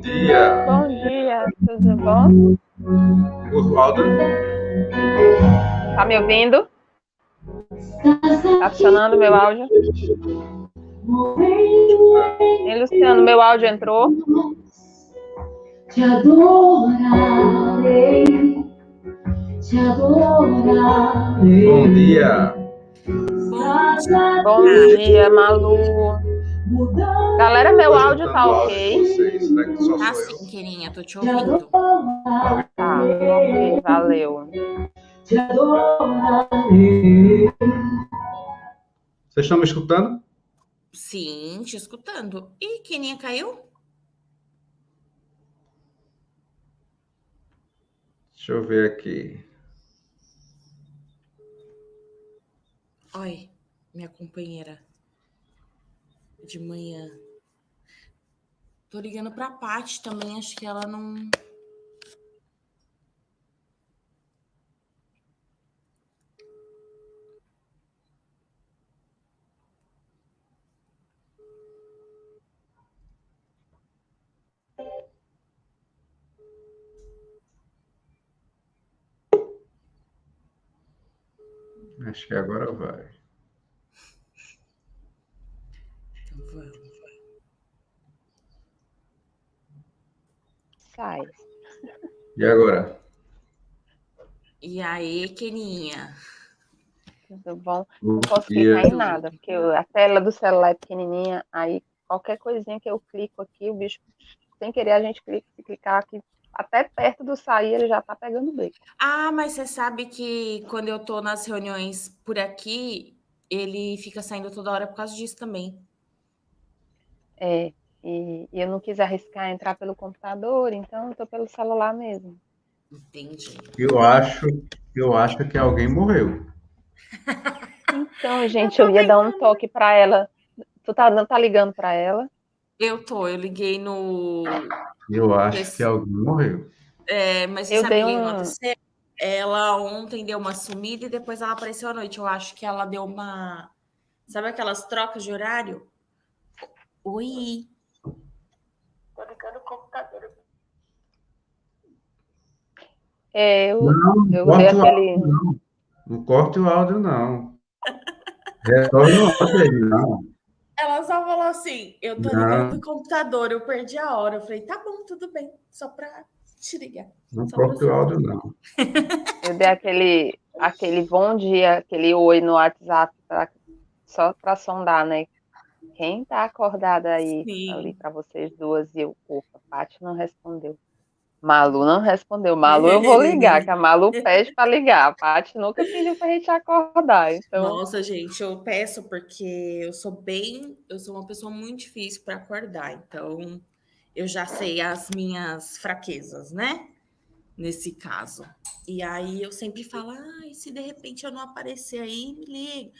dia. Bom dia, tudo bom? Oswaldo. Tá me ouvindo? Tá funcionando meu áudio? Hein, Luciano, meu áudio entrou? Te adorarei, te adorarei. Bom dia. Bom dia, Malu. Galera, meu Tô áudio escutando tá o áudio de ok? vocês. Será que só Tá sou sim, eu? querinha, tô te ouvindo. Tá, ok, valeu. Te adorarei. Vocês estão me escutando? Sim, te escutando. Ih, querinha caiu? Deixa eu ver aqui. Oi, minha companheira de manhã. Tô ligando pra Paty também, acho que ela não. Acho que agora vai. Então vamos. Sai. E agora? E aí, querinha? Tudo bom? Bom Não posso dia. clicar em nada, porque a tela do celular é pequenininha, aí qualquer coisinha que eu clico aqui, o bicho, sem querer, a gente clica, se clicar aqui, até perto do sair, ele já tá pegando o beco. Ah, mas você sabe que quando eu tô nas reuniões por aqui, ele fica saindo toda hora por causa disso também. É, e eu não quis arriscar entrar pelo computador, então eu tô pelo celular mesmo. Entendi. Eu acho, eu acho que alguém morreu. Então, Eu gente, eu tô ia dar um pensando. toque pra ela. Tu não tá ligando pra ela? Eu liguei no. Eu acho que alguém morreu. Mas você Eu sabe dei o que um. aconteceu? Ela ontem deu uma sumida e depois ela apareceu à noite. Eu acho que ela deu uma. Sabe aquelas trocas de horário? Oi. Tô ligando o computador. É, Não, não eu dei corte o áudio, aquele. não. Não corte o áudio, não. Retorna o áudio aí, não. Ela só falou assim: eu tô ligando Não, o computador, eu perdi a hora. Eu falei, tá bom, tudo bem, só pra te ligar. não Só pra corte o saber. áudio, não. Eu dei aquele bom dia, aquele oi no WhatsApp, só pra sondar, né? Quem tá acordada aí, ali Sim. pra vocês duas? E eu, opa, Paty não respondeu. Malu não respondeu. Malu, eu vou ligar, que a Malu pede pra ligar. A Paty nunca pediu pra gente acordar. Então, Nossa, gente, eu peço porque eu sou uma pessoa muito difícil para acordar, então eu já sei as minhas fraquezas, né? Nesse caso. E aí eu sempre falo, e se de repente eu não aparecer aí, me liga.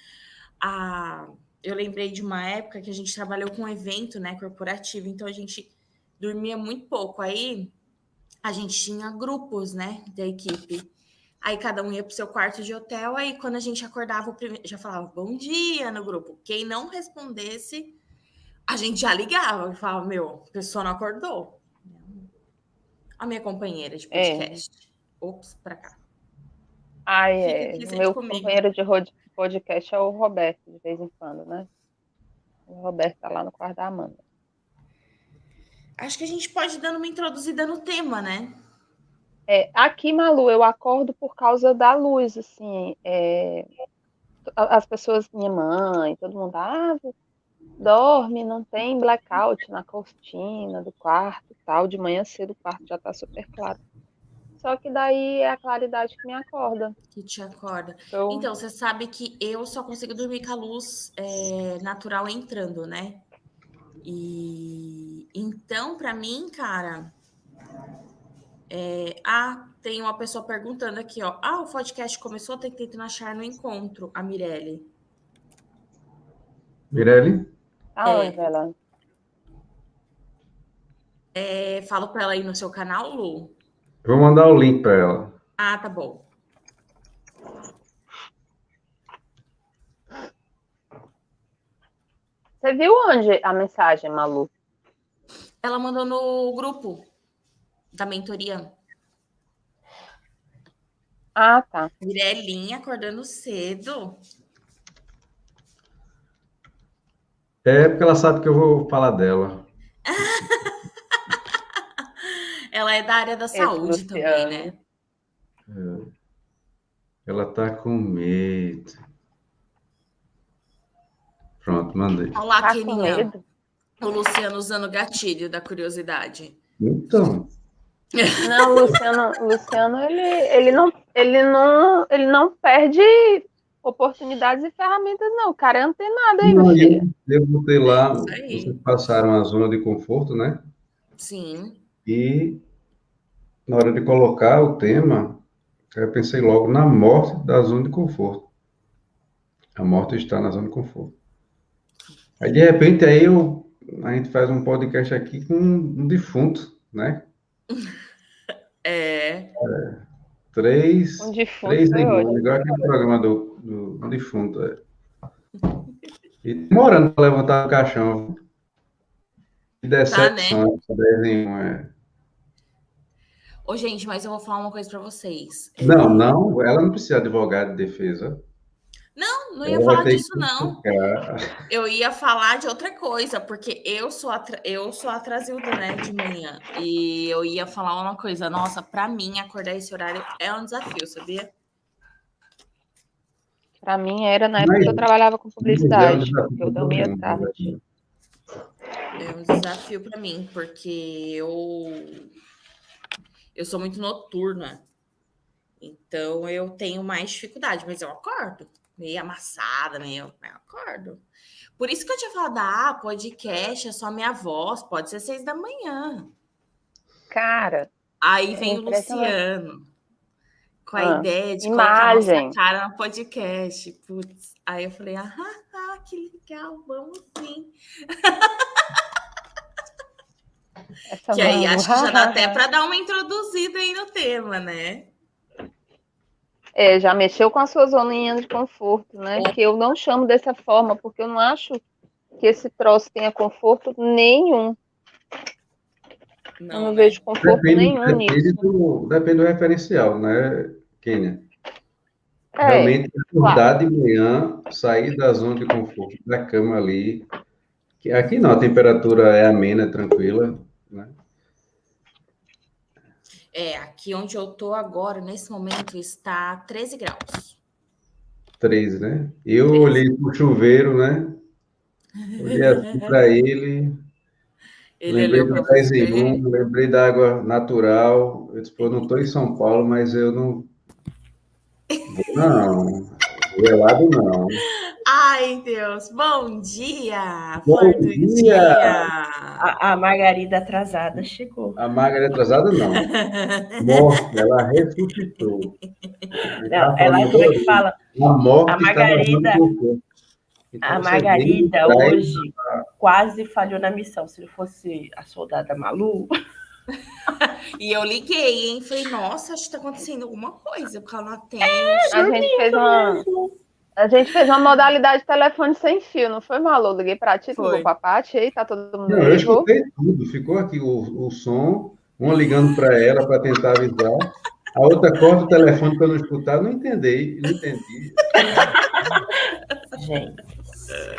Ah, eu lembrei de uma época que a gente trabalhou com um evento, né, corporativo, então a gente dormia muito pouco. Aí a gente tinha grupos, né, da equipe. Aí cada um ia pro seu quarto de hotel, aí quando a gente acordava, já falava bom dia no grupo. Quem não respondesse, a gente já ligava e falava, meu, a pessoa não acordou. A minha companheira de é. podcast. Ops, pra cá. Ai, Fica é. aqui, O sente meu comigo. companheiro de podcast é o Roberto, de vez em quando, né? O Roberto tá lá no quarto da Amanda. Acho que a gente pode ir dando uma introduzida no tema, né? É, aqui, Malu, eu acordo por causa da luz, assim. As pessoas, minha mãe, todo mundo, dorme, não tem blackout na cortina do quarto e tal. De manhã cedo o quarto já tá super claro. Só que daí é a claridade que me acorda. Que te acorda. Eu, Então, você sabe que eu só consigo dormir com a luz natural entrando, né? E então, pra mim, cara, tem uma pessoa perguntando aqui, ó. O podcast começou, tem tentando achar no encontro, a Mirelle. Mirelle, aonde É, ela? falo pra ela aí no seu canal, Lu. eu vou mandar o link para ela. Ah, tá bom. Você viu onde a mensagem, Malu? Ela mandou no grupo da mentoria. Ah, tá. Mirelinha acordando cedo. É porque ela sabe que eu vou falar dela. Ela é da área da Esse saúde também, Luciano. né? Ela tá com medo. Pronto, mandei. Olha lá, Tá com Keninha. medo? O Luciano usando o gatilho da curiosidade. Então, Não, o Luciano, ele não perde oportunidades e ferramentas, não. O cara é antenado aí, minha não, filha. eu botei lá, Isso vocês aí. passaram a zona de conforto, né? Sim. E na hora de colocar o tema, eu pensei logo na morte da zona de conforto. A morte está na zona de conforto. Aí, de repente, a gente faz um podcast aqui com um defunto, né? É. Um Três, defunto três foi irmãos, ótimo. igual aquele programa do defunto. É. E demorando para levantar o caixão. Que Tá, né? decepção, essa 10 em 1. É. Ô, gente, mas eu vou falar uma coisa pra vocês. Não, não, ela não precisa de advogado de defesa. Não ia Ela vai falar ter disso, que não. explicar. Eu ia falar de outra coisa, porque eu sou atrasilda, né, de manhã. E eu ia falar uma coisa. Nossa, pra mim, acordar esse horário é um desafio, sabia? Pra mim era na época Mas, que eu trabalhava com mas é um publicidade, desafio que eu para todo dormia mundo, na tarde. verdade. É um desafio pra mim, porque eu sou muito noturna. Então eu tenho mais dificuldade, mas eu acordo. Meio amassada, eu acordo. Por isso que eu tinha falado, podcast é só minha voz, pode ser 6 da manhã. Cara, Aí é vem o impressionante. Luciano com a Ah, ideia de colocar a nossa imagem. cara no podcast. Putz. Aí eu falei, que legal, vamos sim. Essa Que aí Malu. acho que já dá até para dar uma introduzida aí no tema, né? É, já mexeu com as suas zoninhas de conforto, né? Que eu não chamo dessa forma, porque eu não acho que esse troço tenha conforto nenhum. Eu Não, não né? vejo conforto nenhum nisso. Depende do referencial, né, Kênia? É, Realmente, claro. acordar de manhã, sair da zona de conforto da cama ali. Que aqui não, a temperatura é amena, tranquila, né? Aqui onde eu tô agora, nesse momento, está 13 graus. 13, né? Eu 13. olhei pro chuveiro, né? Olhei assim para ele, Ele lembrei olhou do para 10 em você. 1, lembrei da água natural. Eu disse, pô, eu não estou em São Paulo, mas eu não vou, não. Gelado, não. Ai, Deus. Bom dia, Bom flor do dia! dia. A Margarida atrasada chegou. A Margarida atrasada, não. Morte, ela ressuscitou. A gente Não, estava ela, falando como é que agora, fala? a A morte está na zona de Margarida, conforto. Então a você vem e Margarida traz. hoje quase falhou na missão. Se não fosse a soldada Malu, E eu liguei, hein? Falei, nossa, acho que tá acontecendo alguma coisa, porque ela não atende. A gente fez uma, mesmo. a gente fez uma modalidade de telefone sem fio, não foi, Malu? Liguei pra ti, tu ligou Foi. pra Paty, aí tá todo mundo Não, eu vivo. escutei tudo. Ficou aqui o som, uma ligando para ela para tentar avisar. A outra corta o telefone para eu não escutar. Não entendi, não entendi. Gente,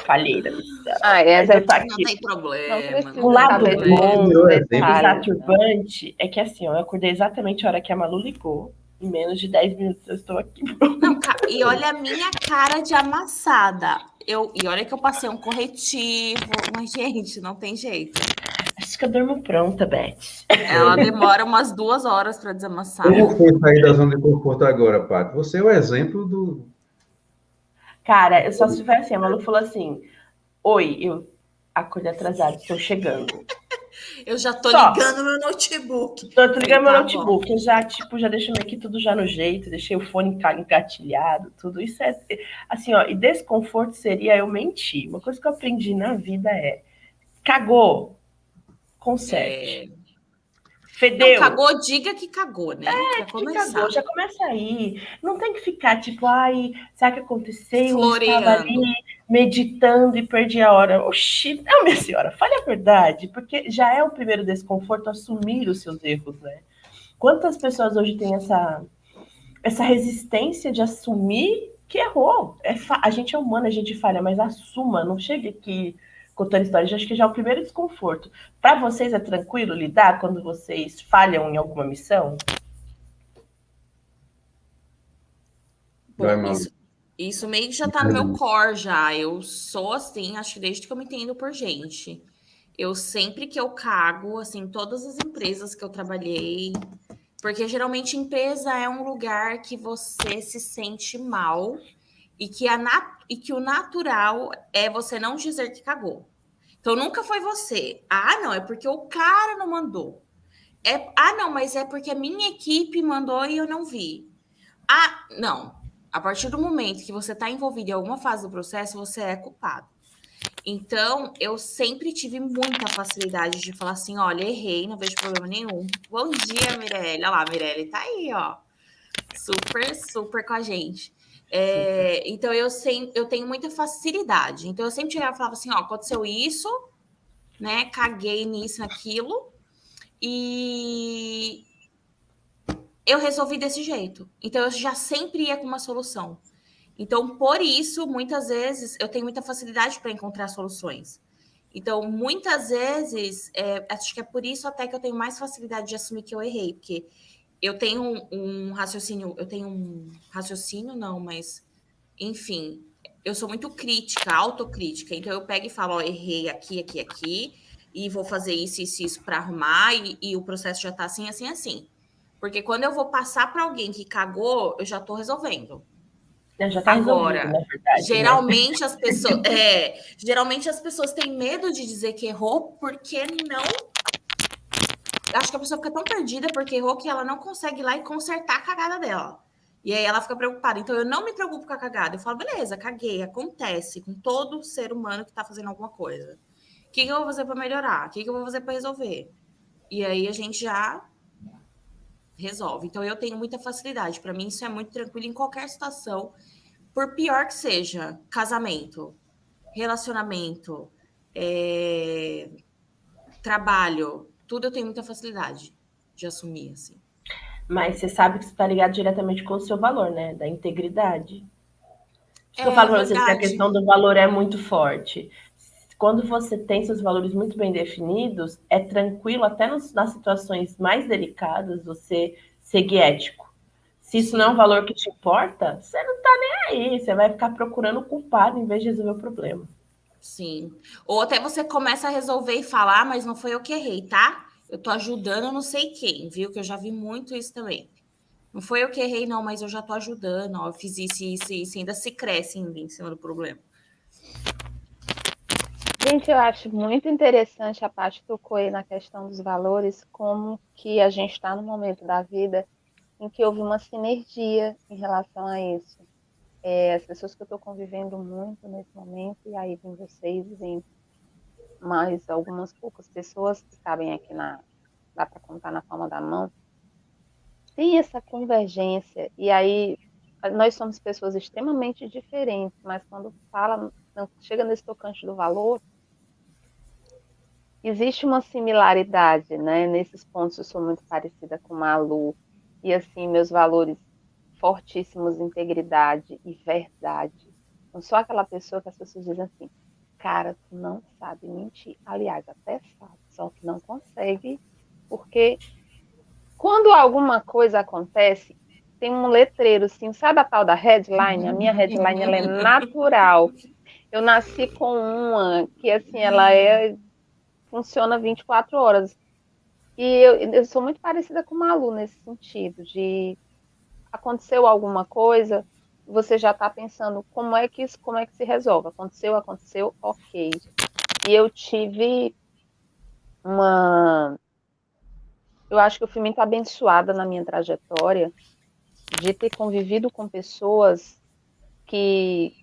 falhei da missão. Ah, Mas eu tô Não aqui. tem não problema, não O precisa tem lado saber Você bom dos virou exemplo. detalhes, não. desaturvante é que assim, ó, eu acordei exatamente a hora que a Malu ligou. Em menos de 10 minutos eu estou aqui. Não, e olha a minha cara de amassada. E olha que eu passei um corretivo. Mas, gente, não tem jeito. Acho que eu durmo pronta, Beth. Ela demora umas 2 horas para desamassar. Como foi sair da zona de conforto agora, Paty? Você é o exemplo do. Cara, eu só se tiver assim, a Malu falou assim: Oi, eu acordei atrasada, estou chegando. Eu já tô Só. ligando meu notebook. Tô ligando meu Tá notebook, eu já, já deixei aqui tudo já no jeito, deixei o fone engatilhado, tudo isso é assim, ó, e desconforto seria eu mentir. Uma coisa que eu aprendi na vida é cagou, conserte. Fedeu. cagou, diga que cagou, né? Pra Que começar. cagou, já começa aí. Não tem que ficar tipo, ai, sabe o que aconteceu? Eu estava ali Floreando. meditando e perdi a hora. Oxi, não, minha senhora, fale a verdade, porque já é o primeiro desconforto assumir os seus erros, né? Quantas pessoas hoje têm essa resistência de assumir que errou? A gente é humano, a gente falha, mas assuma, não chegue aqui contando histórias. Acho que já é o primeiro desconforto. Para vocês é tranquilo lidar quando vocês falham em alguma missão? Vai, Bom, Malu. isso meio que já tá no meu core já. Eu sou assim, acho que desde que eu me entendo por gente. Eu sempre que eu cago, assim, todas as empresas que eu trabalhei, porque geralmente empresa é um lugar que você se sente mal e que o natural é você não dizer que cagou. Então nunca foi você. Ah, não, é porque o cara não mandou. Não, mas é porque a minha equipe mandou e eu não vi. Ah, não. A partir do momento que você está envolvido em alguma fase do processo, você é culpado. Então, eu sempre tive muita facilidade de falar assim: olha, errei, não vejo problema nenhum. Bom dia, Mirelle. Olha lá, a Mirelle tá aí, ó. Super, super com a gente. Então, eu tenho muita facilidade. Então, eu sempre chegava e falava assim: ó, aconteceu isso, né? Caguei nisso, naquilo. E eu resolvi desse jeito. Então, eu já sempre ia com uma solução. Então, por isso, muitas vezes, eu tenho muita facilidade para encontrar soluções. Então, muitas vezes, acho que é por isso até que eu tenho mais facilidade de assumir que eu errei, porque não, mas, enfim, eu sou muito crítica, autocrítica. Então, eu pego e falo, ó, errei aqui, aqui, aqui, e vou fazer isso para arrumar, e o processo já está assim, assim, assim. Porque quando eu vou passar para alguém que cagou, eu já estou resolvendo. Já está resolvido, Agora, na verdade, geralmente geralmente as pessoas têm medo de dizer que errou porque não. Acho que a pessoa fica tão perdida porque errou que ela não consegue ir lá e consertar a cagada dela. E aí ela fica preocupada. Então eu não me preocupo com a cagada. Eu falo, beleza, caguei, acontece com todo ser humano que tá fazendo alguma coisa. O que eu vou fazer para melhorar? O que eu vou fazer para resolver? E aí a gente já resolve. Então eu tenho muita facilidade. Para mim isso é muito tranquilo em qualquer situação. Por pior que seja, casamento, relacionamento, trabalho, tudo eu tenho muita facilidade de assumir, assim. Mas você sabe que você está ligado diretamente com o seu valor, né? Da integridade. Acho que eu É falo para vocês que a verdade. questão do valor é muito forte. Quando você tem seus valores muito bem definidos, é tranquilo, até nas situações mais delicadas, você seguir ético. Se isso não é um Sim, valor que te importa, você não tá nem aí. Você vai ficar procurando o culpado em vez de resolver o problema. sim. Ou até você começa a resolver e falar, mas não foi eu que errei, tá? Eu tô ajudando não sei quem, viu? Que eu já vi muito isso também. Não foi eu que errei, não, mas eu já tô ajudando, ó, eu fiz isso, isso, isso, ainda se cresce ainda em cima do problema. Gente, eu acho muito interessante a parte que tocou aí na questão dos valores, como que a gente está no momento da vida em que houve uma sinergia em relação a isso. As pessoas que eu estou convivendo muito nesse momento, e aí vem vocês, vem mais algumas poucas pessoas que cabem aqui dá para contar na palma da mão, tem essa convergência, e aí nós somos pessoas extremamente diferentes, mas quando chega nesse tocante do valor, existe uma similaridade, né? Nesses pontos eu sou muito parecida com Malu, e assim, meus valores fortíssimos, integridade e verdade. Não sou aquela pessoa que as pessoas dizem assim, cara, tu não sabe mentir. Aliás, até sabe, só que não consegue, porque quando alguma coisa acontece, tem um letreiro, assim, sabe a tal da headline? A minha headline, ela é natural. Eu nasci com uma que, assim, funciona 24 horas. E eu sou muito parecida com o Malu nesse sentido, de aconteceu alguma coisa, você já está pensando como é que se resolve. Aconteceu, ok. E eu tive uma. Eu acho que eu fui muito abençoada na minha trajetória de ter convivido com pessoas que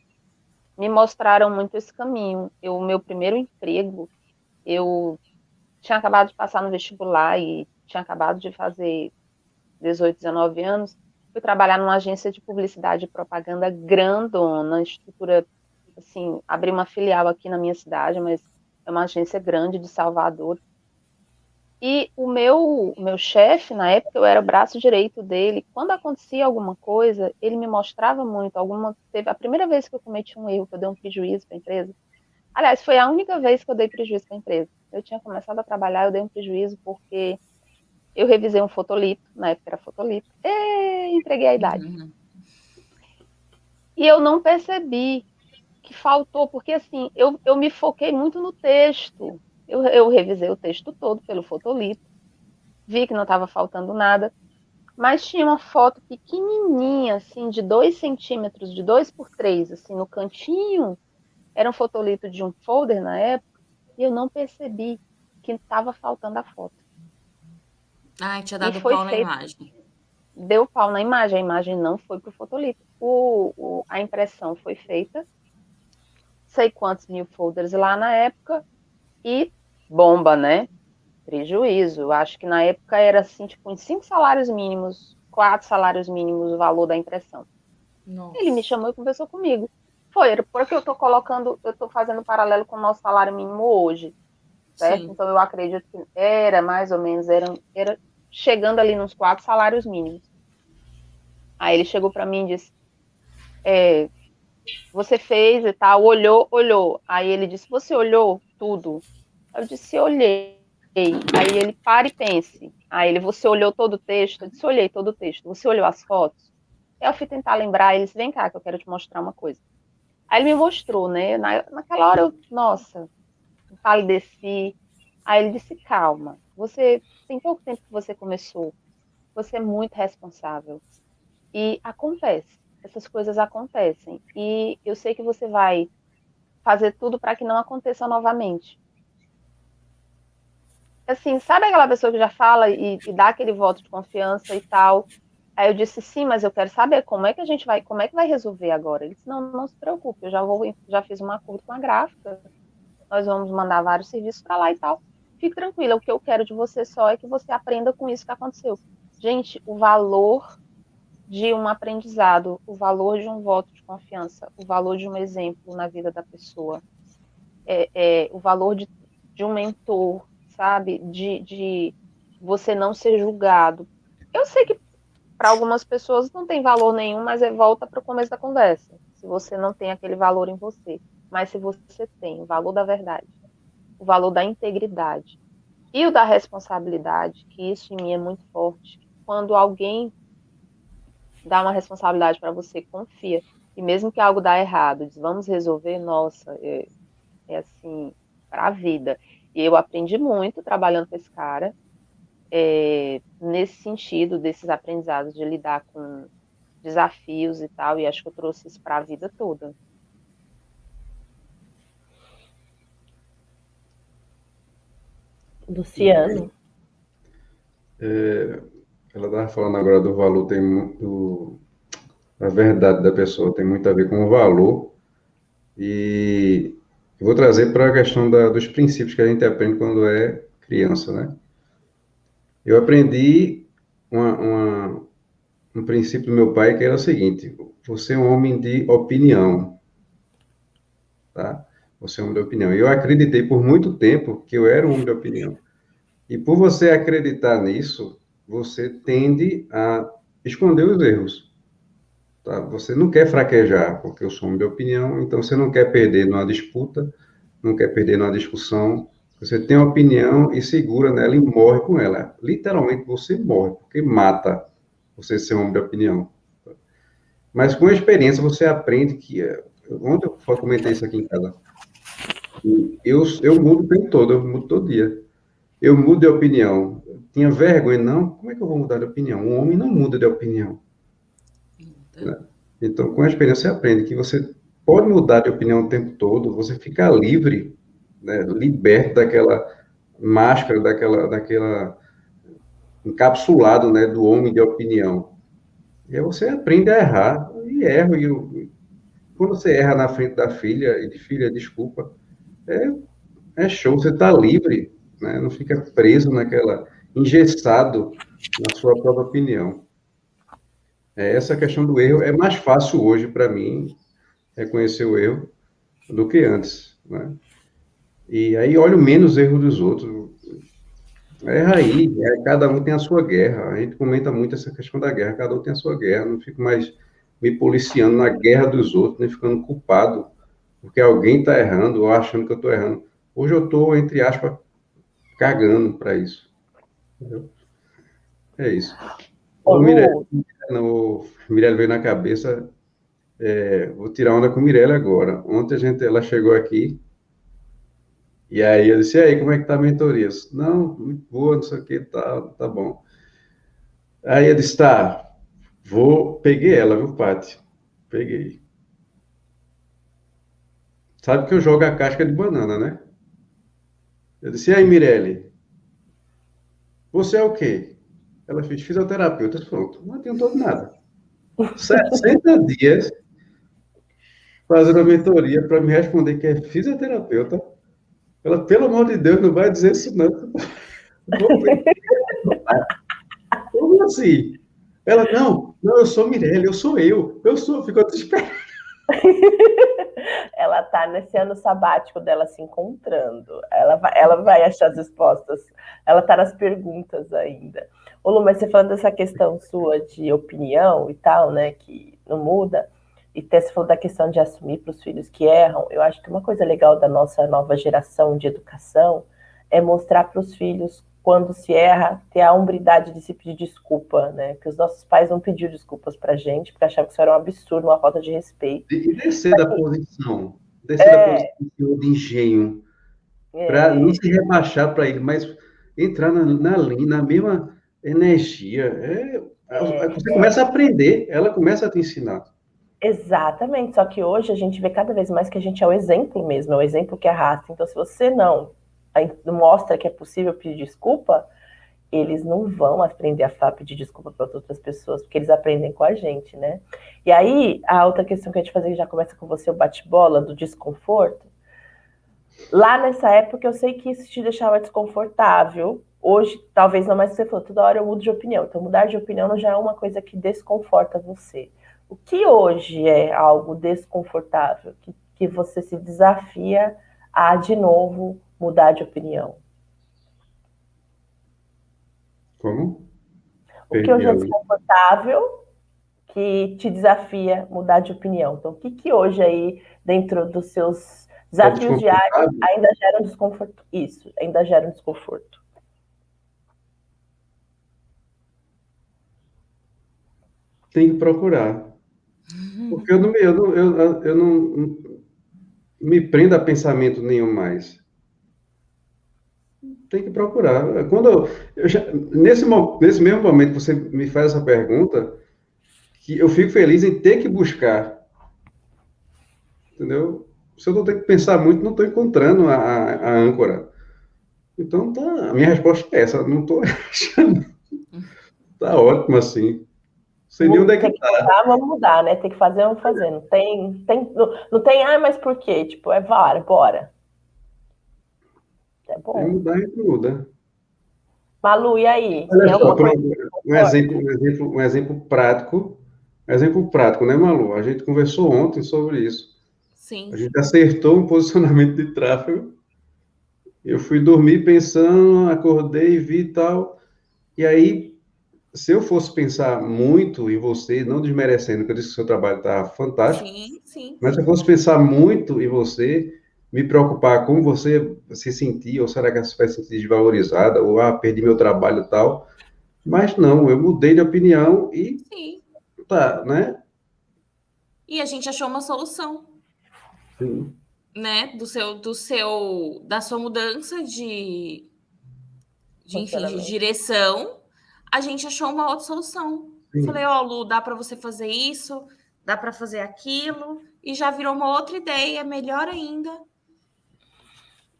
me mostraram muito esse caminho. O meu primeiro emprego, eu tinha acabado de passar no vestibular e tinha acabado de fazer 18, 19 anos, fui trabalhar numa agência de publicidade e propaganda grandona, estrutura, assim, abri uma filial aqui na minha cidade, mas é uma agência grande de Salvador. E o meu chefe, na época, eu era o braço direito dele. Quando acontecia alguma coisa, ele me mostrava muito. Teve a primeira vez que eu cometi um erro, que eu dei um prejuízo para a empresa. Aliás, foi a única vez que eu dei prejuízo para a empresa. Eu tinha começado a trabalhar, eu dei um prejuízo porque eu revisei um fotolito, na época era fotolito, e entreguei a idade. E eu não percebi que faltou, porque assim, eu me foquei muito no texto. Eu revisei o texto todo pelo fotolito, vi que não estava faltando nada, mas tinha uma foto pequenininha, assim, de 2 centímetros, de 2 por 3, assim, no cantinho. Era um fotolito de um folder na época, e eu não percebi que estava faltando a foto. Ai, tinha E dado foi pau na feito, imagem. deu pau na imagem, a imagem não foi para o fotolito. A impressão foi feita, sei quantos mil folders lá na época, e bomba, né? Prejuízo. Acho que na época era assim, tipo, em 5 salários mínimos, 4 salários mínimos o valor da impressão. Nossa. Ele me chamou e conversou comigo. Era porque eu estou fazendo um paralelo com o nosso salário mínimo hoje, certo? Sim. Então eu acredito que era mais ou menos, era chegando ali nos 4 salários mínimos. Aí ele chegou para mim e disse, você fez e tal, olhou. Aí ele disse, você olhou tudo? Eu disse, olhei. Aí ele, para e pense. Aí ele, você olhou todo o texto? Eu disse, olhei todo o texto. Você olhou as fotos? Eu fui tentar lembrar, ele disse, vem cá que eu quero te mostrar uma coisa. Aí ele me mostrou, né? Naquela hora eu, nossa, empalideci. Aí ele disse, calma, você tem pouco tempo que você começou, você é muito responsável. E acontece, essas coisas acontecem. E eu sei que você vai fazer tudo para que não aconteça novamente. Assim, sabe aquela pessoa que já fala e dá aquele voto de confiança e tal? Aí eu disse, sim, mas eu quero saber como é que vai resolver agora? Ele disse, não se preocupe, já fiz um acordo com a gráfica, nós vamos mandar vários serviços para lá e tal. Fique tranquila, o que eu quero de você só é que você aprenda com isso que aconteceu. Gente, o valor de um aprendizado, o valor de um voto de confiança, o valor de um exemplo na vida da pessoa, o valor de um mentor, sabe? De você não ser julgado. Eu sei que para algumas pessoas não tem valor nenhum, mas volta para o começo da conversa. Se você não tem aquele valor em você, mas se você tem o valor da verdade, o valor da integridade e o da responsabilidade, que isso em mim é muito forte. Quando alguém dá uma responsabilidade para você, confia. E mesmo que algo dá errado, diz, vamos resolver, nossa, é assim, para a vida. E eu aprendi muito trabalhando com esse cara, nesse sentido, desses aprendizados de lidar com desafios e tal, e acho que eu trouxe isso para a vida toda. Luciano. Ela estava falando agora do valor, a verdade da pessoa tem muito a ver com o valor. E eu vou trazer para a questão dos princípios que a gente aprende quando é criança, né? Eu aprendi um princípio do meu pai que era o seguinte: você é um homem de opinião, tá? Você é um homem de opinião. E eu acreditei por muito tempo que eu era um homem de opinião. E por você acreditar nisso, você tende a esconder os erros. Tá? Você não quer fraquejar, porque eu sou homem de opinião, então você não quer perder numa disputa, não quer perder numa discussão. Você tem uma opinião e segura nela e morre com ela. Literalmente você morre, porque mata você ser um homem de opinião. Mas com a experiência você aprende que. Ontem eu comentei isso aqui em casa. Eu mudo o tempo todo, eu mudo todo dia. Eu mudo de opinião. Eu tinha vergonha, não? Como é que eu vou mudar de opinião? Um homem não muda de opinião. Né? Então, com a experiência, você aprende que você pode mudar de opinião o tempo todo, você fica livre, né? Liberto daquela máscara, daquela encapsulado, né, do homem de opinião. E aí você aprende a errar, e erra. Quando você erra na frente da filha, e de filha, desculpa, é show, você está livre, né? Não fica preso naquela. engessado na sua própria opinião. Essa questão do erro é mais fácil hoje para mim reconhecer o erro do que antes, né? E aí olho menos erro dos outros. Erra aí, cada um tem a sua guerra. A gente comenta muito essa questão da guerra, cada um tem a sua guerra. Não fico mais me policiando na guerra dos outros, nem ficando culpado porque alguém está errando ou achando que eu estou errando. Hoje eu estou, entre aspas, cagando para isso. Entendeu? É isso. Ô, O Lu, Mirelle veio na cabeça. Vou tirar onda com o Mirelle agora. Ontem ela chegou aqui. E aí eu disse, e aí, como é que tá a mentoria? Eu disse, não, muito boa, não sei o que, tá bom. Aí eu disse, tá, peguei ela, viu, Paty? Peguei. Sabe que eu jogo a casca de banana, né? Eu disse, e aí, Mirelle, você é o quê? Ela fez fisioterapeuta. Eu disse, pronto, não adiantou nada. 60 dias fazendo a mentoria para me responder que é fisioterapeuta. Ela, pelo amor de Deus, não vai dizer isso não. Como assim? Ela, não, eu sou Mirelle, eu sou, ficou desesperada. ela tá nesse ano sabático dela se encontrando. Ela vai achar as respostas. Ela tá nas perguntas ainda. Ô, Lu, mas você falando dessa questão sua de opinião e tal, né, que não muda, e até você falou da questão de assumir para os filhos que erram, eu acho que uma coisa legal da nossa nova geração de educação é mostrar para os filhos quando se erra, ter a hombridade de se pedir desculpa, né? Porque os nossos pais não pediram desculpas pra gente, porque achavam que isso era um absurdo, uma falta de respeito. E descer da posição de engenho, para não se rebaixar para ele, mas entrar na linha, na mesma energia. Você começa a aprender, ela começa a te ensinar. Exatamente, só que hoje a gente vê cada vez mais que a gente é o exemplo mesmo, é o exemplo que arrasta. Então, se você não mostra que é possível pedir desculpa, eles não vão aprender a pedir desculpa para outras pessoas, porque eles aprendem com a gente, né? E aí, a outra questão que eu ia te fazer, que já começa com você, o bate-bola do desconforto. Lá nessa época, eu sei que isso te deixava desconfortável. Hoje, talvez não, mas você falou, toda hora eu mudo de opinião. Então, mudar de opinião já é uma coisa que desconforta você. O que hoje é algo desconfortável, que você se desafia a, de novo, mudar de opinião? Como? O que hoje é desconfortável, que te desafia mudar de opinião? Então, o que hoje aí, dentro dos seus desafios diários, ainda gera um desconforto? Isso, ainda gera um desconforto. Tem que procurar. Porque eu não me prendo a pensamento nenhum mais. Tem que procurar. Nesse mesmo momento que você me faz essa pergunta, que eu fico feliz em ter que buscar. Entendeu? Se eu não tenho que pensar muito, não estou encontrando a âncora. Então, a minha resposta é essa. Não estou achando. Tá ótimo assim. Sei nem onde é que tá. Vamos mudar, né? Tem que fazer, vamos fazer. Não tem, mas por quê? Tipo, bora. É bom. Tem que mudar, a gente muda. Malu, e aí? Olha só, um exemplo prático. Exemplo prático, né, Malu? A gente conversou ontem sobre isso. Sim. A gente acertou um posicionamento de tráfego. Eu fui dormir pensando, acordei, vi e tal. E aí, se eu fosse pensar muito em você, não desmerecendo, porque eu disse que o seu trabalho está fantástico. Sim. Mas se eu fosse pensar muito em você, me preocupar com você se sentir, ou será que você vai se sentir desvalorizada, ou perdi meu trabalho e tal. Mas não, eu mudei de opinião e tá, né? E a gente achou uma solução. Sim. Né? Da sua mudança de direção, a gente achou uma outra solução. Sim. Falei, Lu, dá para você fazer isso, dá para fazer aquilo, e já virou uma outra ideia, melhor ainda.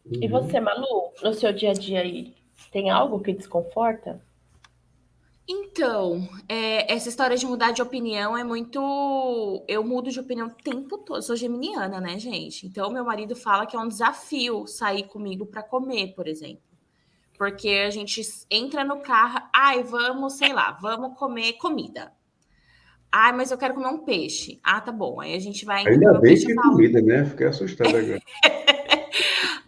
E você, Malu, no seu dia a dia aí, tem algo que desconforta? Então, essa história de mudar de opinião é muito... Eu mudo de opinião o tempo todo. Eu sou geminiana, né, gente? Então, meu marido fala que é um desafio sair comigo para comer, por exemplo. porque a gente entra no carro, ai, vamos, sei lá, vamos comer comida. Ai, mas eu quero comer um peixe. Ah, tá bom. Aí a gente vai indo Ainda comer o bem peixe, que eu é falo. comida, né? Fiquei assustado agora.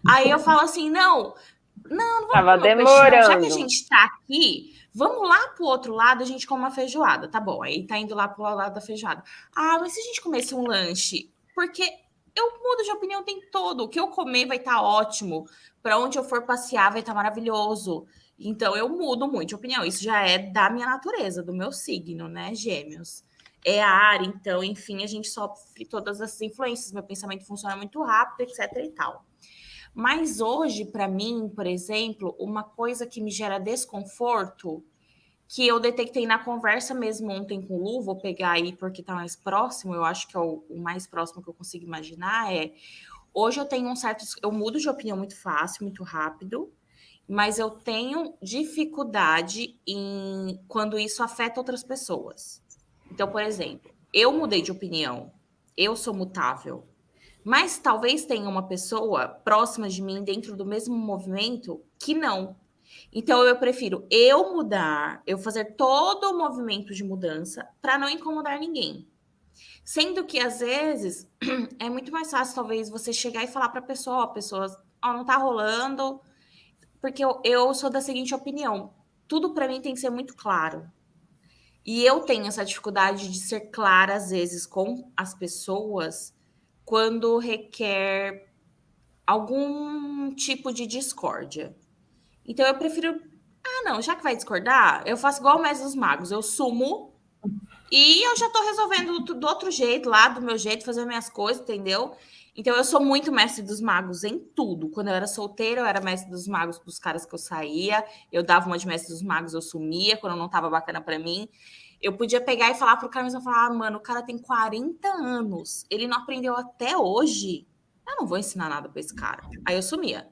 Aí eu falo assim, não, vamos Tava comer o peixe, não. Já que a demorando. gente tá aqui, vamos lá pro outro lado, a gente come uma feijoada. Tá bom, aí tá indo lá pro lado da feijoada. Ah, mas se a gente comesse um lanche? Porque eu mudo de opinião o tempo todo. O que eu comer vai estar ótimo. Para onde eu for passear vai estar maravilhoso. Então eu mudo muito de opinião. Isso já é da minha natureza, do meu signo, né, Gêmeos? É a área, então, enfim, a gente sofre todas essas influências. Meu pensamento funciona muito rápido, etc e tal. Mas hoje, para mim, por exemplo, uma coisa que me gera desconforto, que eu detectei na conversa mesmo ontem com o Lu, vou pegar aí porque tá mais próximo, eu acho que é o mais próximo que eu consigo imaginar, hoje eu tenho eu mudo de opinião muito fácil, muito rápido, mas eu tenho dificuldade quando isso afeta outras pessoas. Então, por exemplo, eu mudei de opinião, eu sou mutável, mas talvez tenha uma pessoa próxima de mim, dentro do mesmo movimento, que não. Então, eu prefiro eu mudar, eu fazer todo o movimento de mudança para não incomodar ninguém. Sendo que, às vezes, é muito mais fácil, talvez, você chegar e falar para a pessoa, não tá rolando, porque eu sou da seguinte opinião, tudo para mim tem que ser muito claro. E eu tenho essa dificuldade de ser clara, às vezes, com as pessoas, quando requer algum tipo de discórdia. Então eu prefiro, não, já que vai discordar, eu faço igual o Mestre dos Magos, eu sumo e eu já tô resolvendo do outro jeito, lá do meu jeito, fazendo minhas coisas, entendeu? Então eu sou muito Mestre dos Magos em tudo. Quando eu era solteira, eu era Mestre dos Magos pros caras que eu saía, eu dava uma de Mestre dos Magos, eu sumia, quando não tava bacana pra mim. Eu podia pegar e falar pro cara, mas eu falar, mano, o cara tem 40 anos, ele não aprendeu até hoje. Eu não vou ensinar nada pra esse cara. Aí eu sumia.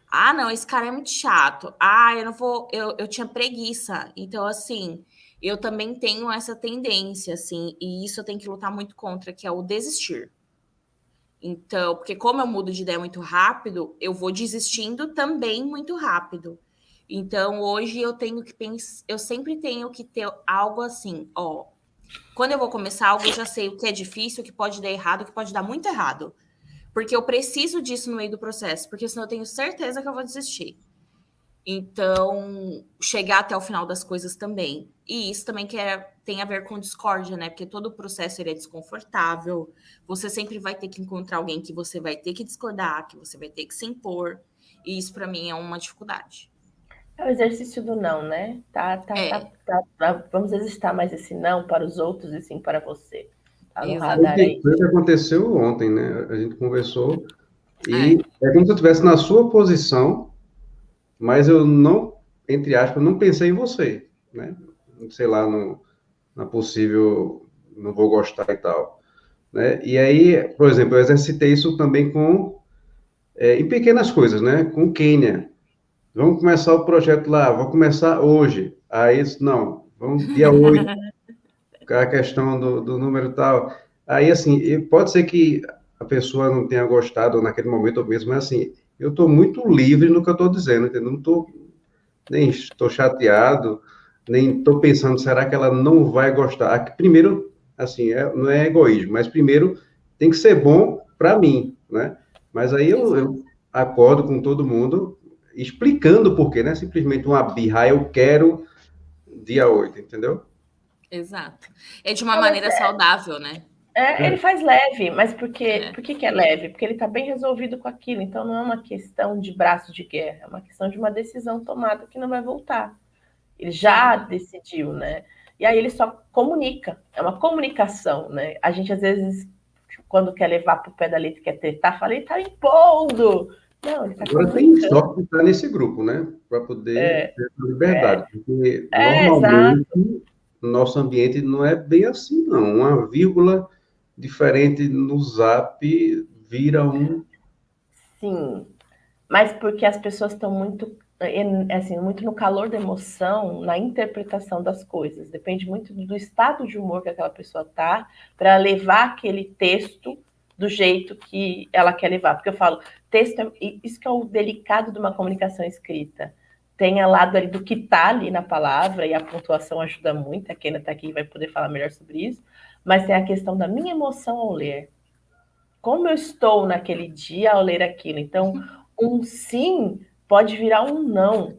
Ah, não, esse cara é muito chato. Ah, eu não vou. Eu tinha preguiça. Então, assim, eu também tenho essa tendência, assim, e isso eu tenho que lutar muito contra, que é o desistir. Então, porque como eu mudo de ideia muito rápido, eu vou desistindo também muito rápido. Então, hoje eu tenho que pensar, eu sempre tenho que ter algo assim, quando eu vou começar algo, eu já sei o que é difícil, o que pode dar errado, o que pode dar muito errado. Porque eu preciso disso no meio do processo, porque senão eu tenho certeza que eu vou desistir. Então, chegar até o final das coisas também. E isso também tem a ver com discórdia, né? Porque todo o processo ele é desconfortável. Você sempre vai ter que encontrar alguém que você vai ter que discordar, que você vai ter que se impor. E isso, para mim, é uma dificuldade. É o exercício do não, né? Vamos exercitar mais esse não para os outros e sim para você. Tá no radar aí. Foi o que aconteceu ontem, né? A gente conversou e é como se eu estivesse na sua posição, mas eu não, entre aspas, não pensei em você, né? Sei lá, na possível, não vou gostar e tal, né? E aí, por exemplo, eu exercitei isso também em pequenas coisas, né? Com o Quênia. Vamos começar o projeto lá, vou começar hoje. Aí, não, vamos dia 8, a questão do número tal. Aí, assim, pode ser que a pessoa não tenha gostado naquele momento ou mesmo, mas assim, eu estou muito livre no que eu estou dizendo, entendeu? Nem estou chateado, nem estou pensando, será que ela não vai gostar? Primeiro, assim, não é egoísmo, mas primeiro tem que ser bom para mim, né? Mas aí eu acordo com todo mundo explicando o porquê, não é simplesmente uma birra, eu quero dia 8, entendeu? Exato. É de uma maneira saudável, né? Ele faz leve, mas por que é leve? Porque ele está bem resolvido com aquilo. Então não é uma questão de braço de guerra, é uma questão de uma decisão tomada que não vai voltar. Ele já decidiu, né? E aí ele só comunica. É uma comunicação, né? A gente, às vezes, quando quer levar para o pé da letra, quer tretar, fala, ele está impondo. Não, ele está Agora tem sorte de estar nesse grupo, né? Para poder ter essa liberdade. Porque normalmente o nosso ambiente não é bem assim, não. Uma vírgula diferente no Zap vira um... Sim, mas porque as pessoas estão muito, assim, muito no calor da emoção, na interpretação das coisas. Depende muito do estado de humor que aquela pessoa está para levar aquele texto do jeito que ela quer levar. Porque eu falo, texto, isso que é o delicado de uma comunicação escrita. tem a lado ali do que está ali na palavra, e a pontuação ajuda muito, a Kena está aqui e vai poder falar melhor sobre isso, mas tem a questão da minha emoção ao ler. Como eu estou naquele dia ao ler aquilo. Então, um sim pode virar um não.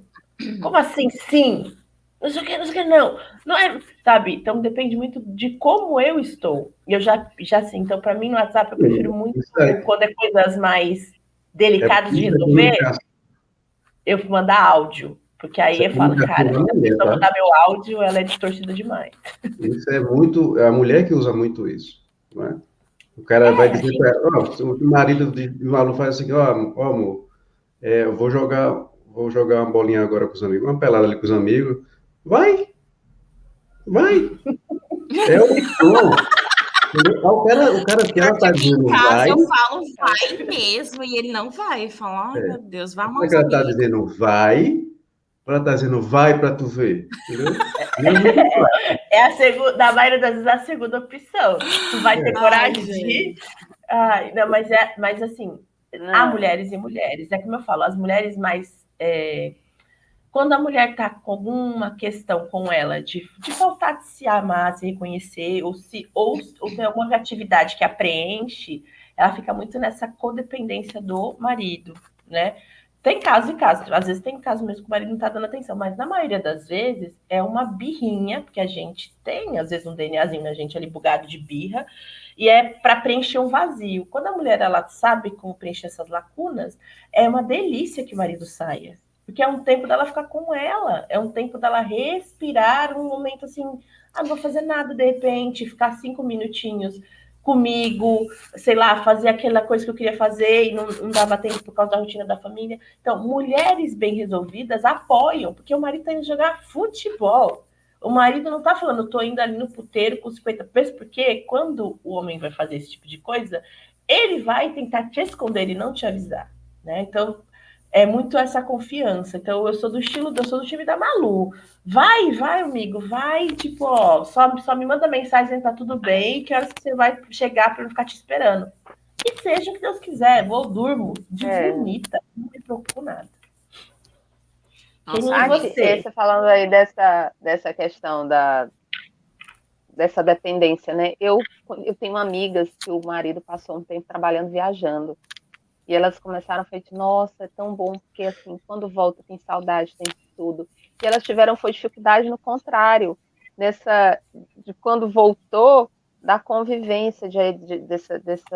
Como assim sim? Não sei o que, não. Não é, sabe? Então, depende muito de como eu estou. E eu já assim, então, para mim, no WhatsApp, eu prefiro muito, quando é coisas mais delicadas de resolver, eu mandar áudio. Porque aí eu falo, cara, se a pessoa mandar meu áudio, ela é distorcida demais. Isso é muito... É a mulher que usa muito isso, não é? O cara vai dizer para ela, o marido de Malu faz assim, amor, eu vou jogar uma bolinha agora com os amigos, uma pelada ali com os amigos. Vai! É o tom. O cara que ela tá dizendo vai... eu falo vai mesmo, e ele não vai. Fala, ai meu Deus, vai arrumar uns amigos. Ela tá dizendo vai, ela tá dizendo vai para tu ver, entendeu? É a segunda, na maioria das vezes, a segunda opção. Tu vai ter coragem de... Ai, não, mas assim, há mulheres e mulheres. É como eu falo, as mulheres mais... quando a mulher tá com alguma questão com ela de faltar de se amar, se reconhecer, ou tem alguma atividade que a preenche, ela fica muito nessa codependência do marido, né? Tem caso e caso. Às vezes tem caso mesmo que o marido não tá dando atenção, mas na maioria das vezes é uma birrinha, porque a gente tem, às vezes, um DNAzinho na gente ali bugado de birra, e é para preencher um vazio. Quando a mulher ela sabe como preencher essas lacunas, é uma delícia que o marido saia. Porque é um tempo dela ficar com ela, é um tempo dela respirar, um momento assim, não vou fazer nada de repente, ficar 5 minutinhos comigo, sei lá, fazer aquela coisa que eu queria fazer e não dava tempo por causa da rotina da família. Então, mulheres bem resolvidas apoiam, porque o marido está indo jogar futebol. O marido não está falando, estou indo ali no puteiro com 50 pesos, porque quando o homem vai fazer esse tipo de coisa, ele vai tentar te esconder e não te avisar, né? Então, é muito essa confiança. Então, eu sou do time da Malu. Vai, amigo, vai, tipo, só me manda mensagem, tá tudo bem, que horas que você vai chegar para não ficar te esperando. E seja o que Deus quiser, durmo de bonita, não me preocupo nada. Você falando aí dessa questão dessa dependência, né? Eu tenho amigas que o marido passou um tempo trabalhando, viajando. E elas começaram a falar, nossa, é tão bom, porque assim, quando volta tem saudade, tem tudo. E elas tiveram dificuldade no contrário, de quando voltou, da convivência, desse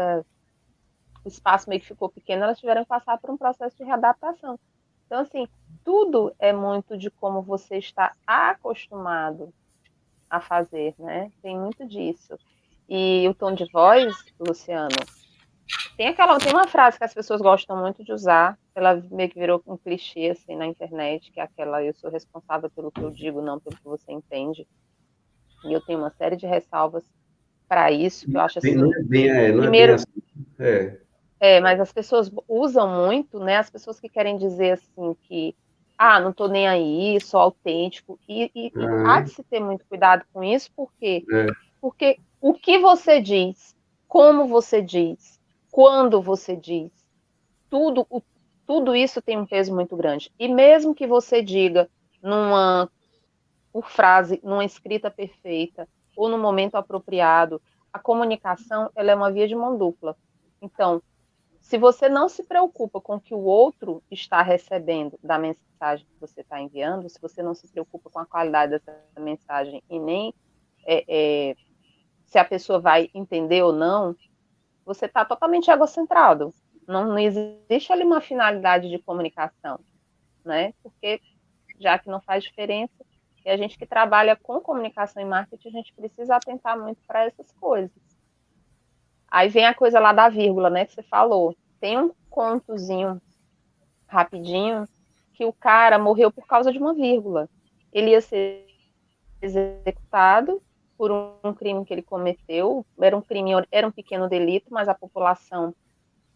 espaço meio que ficou pequeno, elas tiveram que passar por um processo de readaptação. Então, assim, tudo é muito de como você está acostumado a fazer, né? Tem muito disso. E o tom de voz, Luciano, tem uma frase que as pessoas gostam muito de usar, ela meio que virou um clichê assim na internet, que é aquela: eu sou responsável pelo que eu digo, não pelo que você entende. E eu tenho uma série de ressalvas para isso, que eu acho assim. Primeiro, mas as pessoas usam muito, né? As pessoas que querem dizer assim que não tô nem aí, sou autêntico. E há de se ter muito cuidado com isso, porque o que você diz, como você diz, quando você diz, tudo isso tem um peso muito grande. E mesmo que você diga por frase, numa escrita perfeita, ou no momento apropriado, a comunicação ela é uma via de mão dupla. Então, se você não se preocupa com o que o outro está recebendo da mensagem que você está enviando, se você não se preocupa com a qualidade dessa mensagem e nem se a pessoa vai entender ou não, você está totalmente egocentrado. Não existe ali uma finalidade de comunicação, né? Porque já que não faz diferença, e a gente que trabalha com comunicação e marketing, a gente precisa atentar muito para essas coisas. Aí vem a coisa lá da vírgula, né, que você falou. Tem um contozinho rapidinho que o cara morreu por causa de uma vírgula. Ele ia ser executado por um crime que ele cometeu, era um pequeno delito, mas a população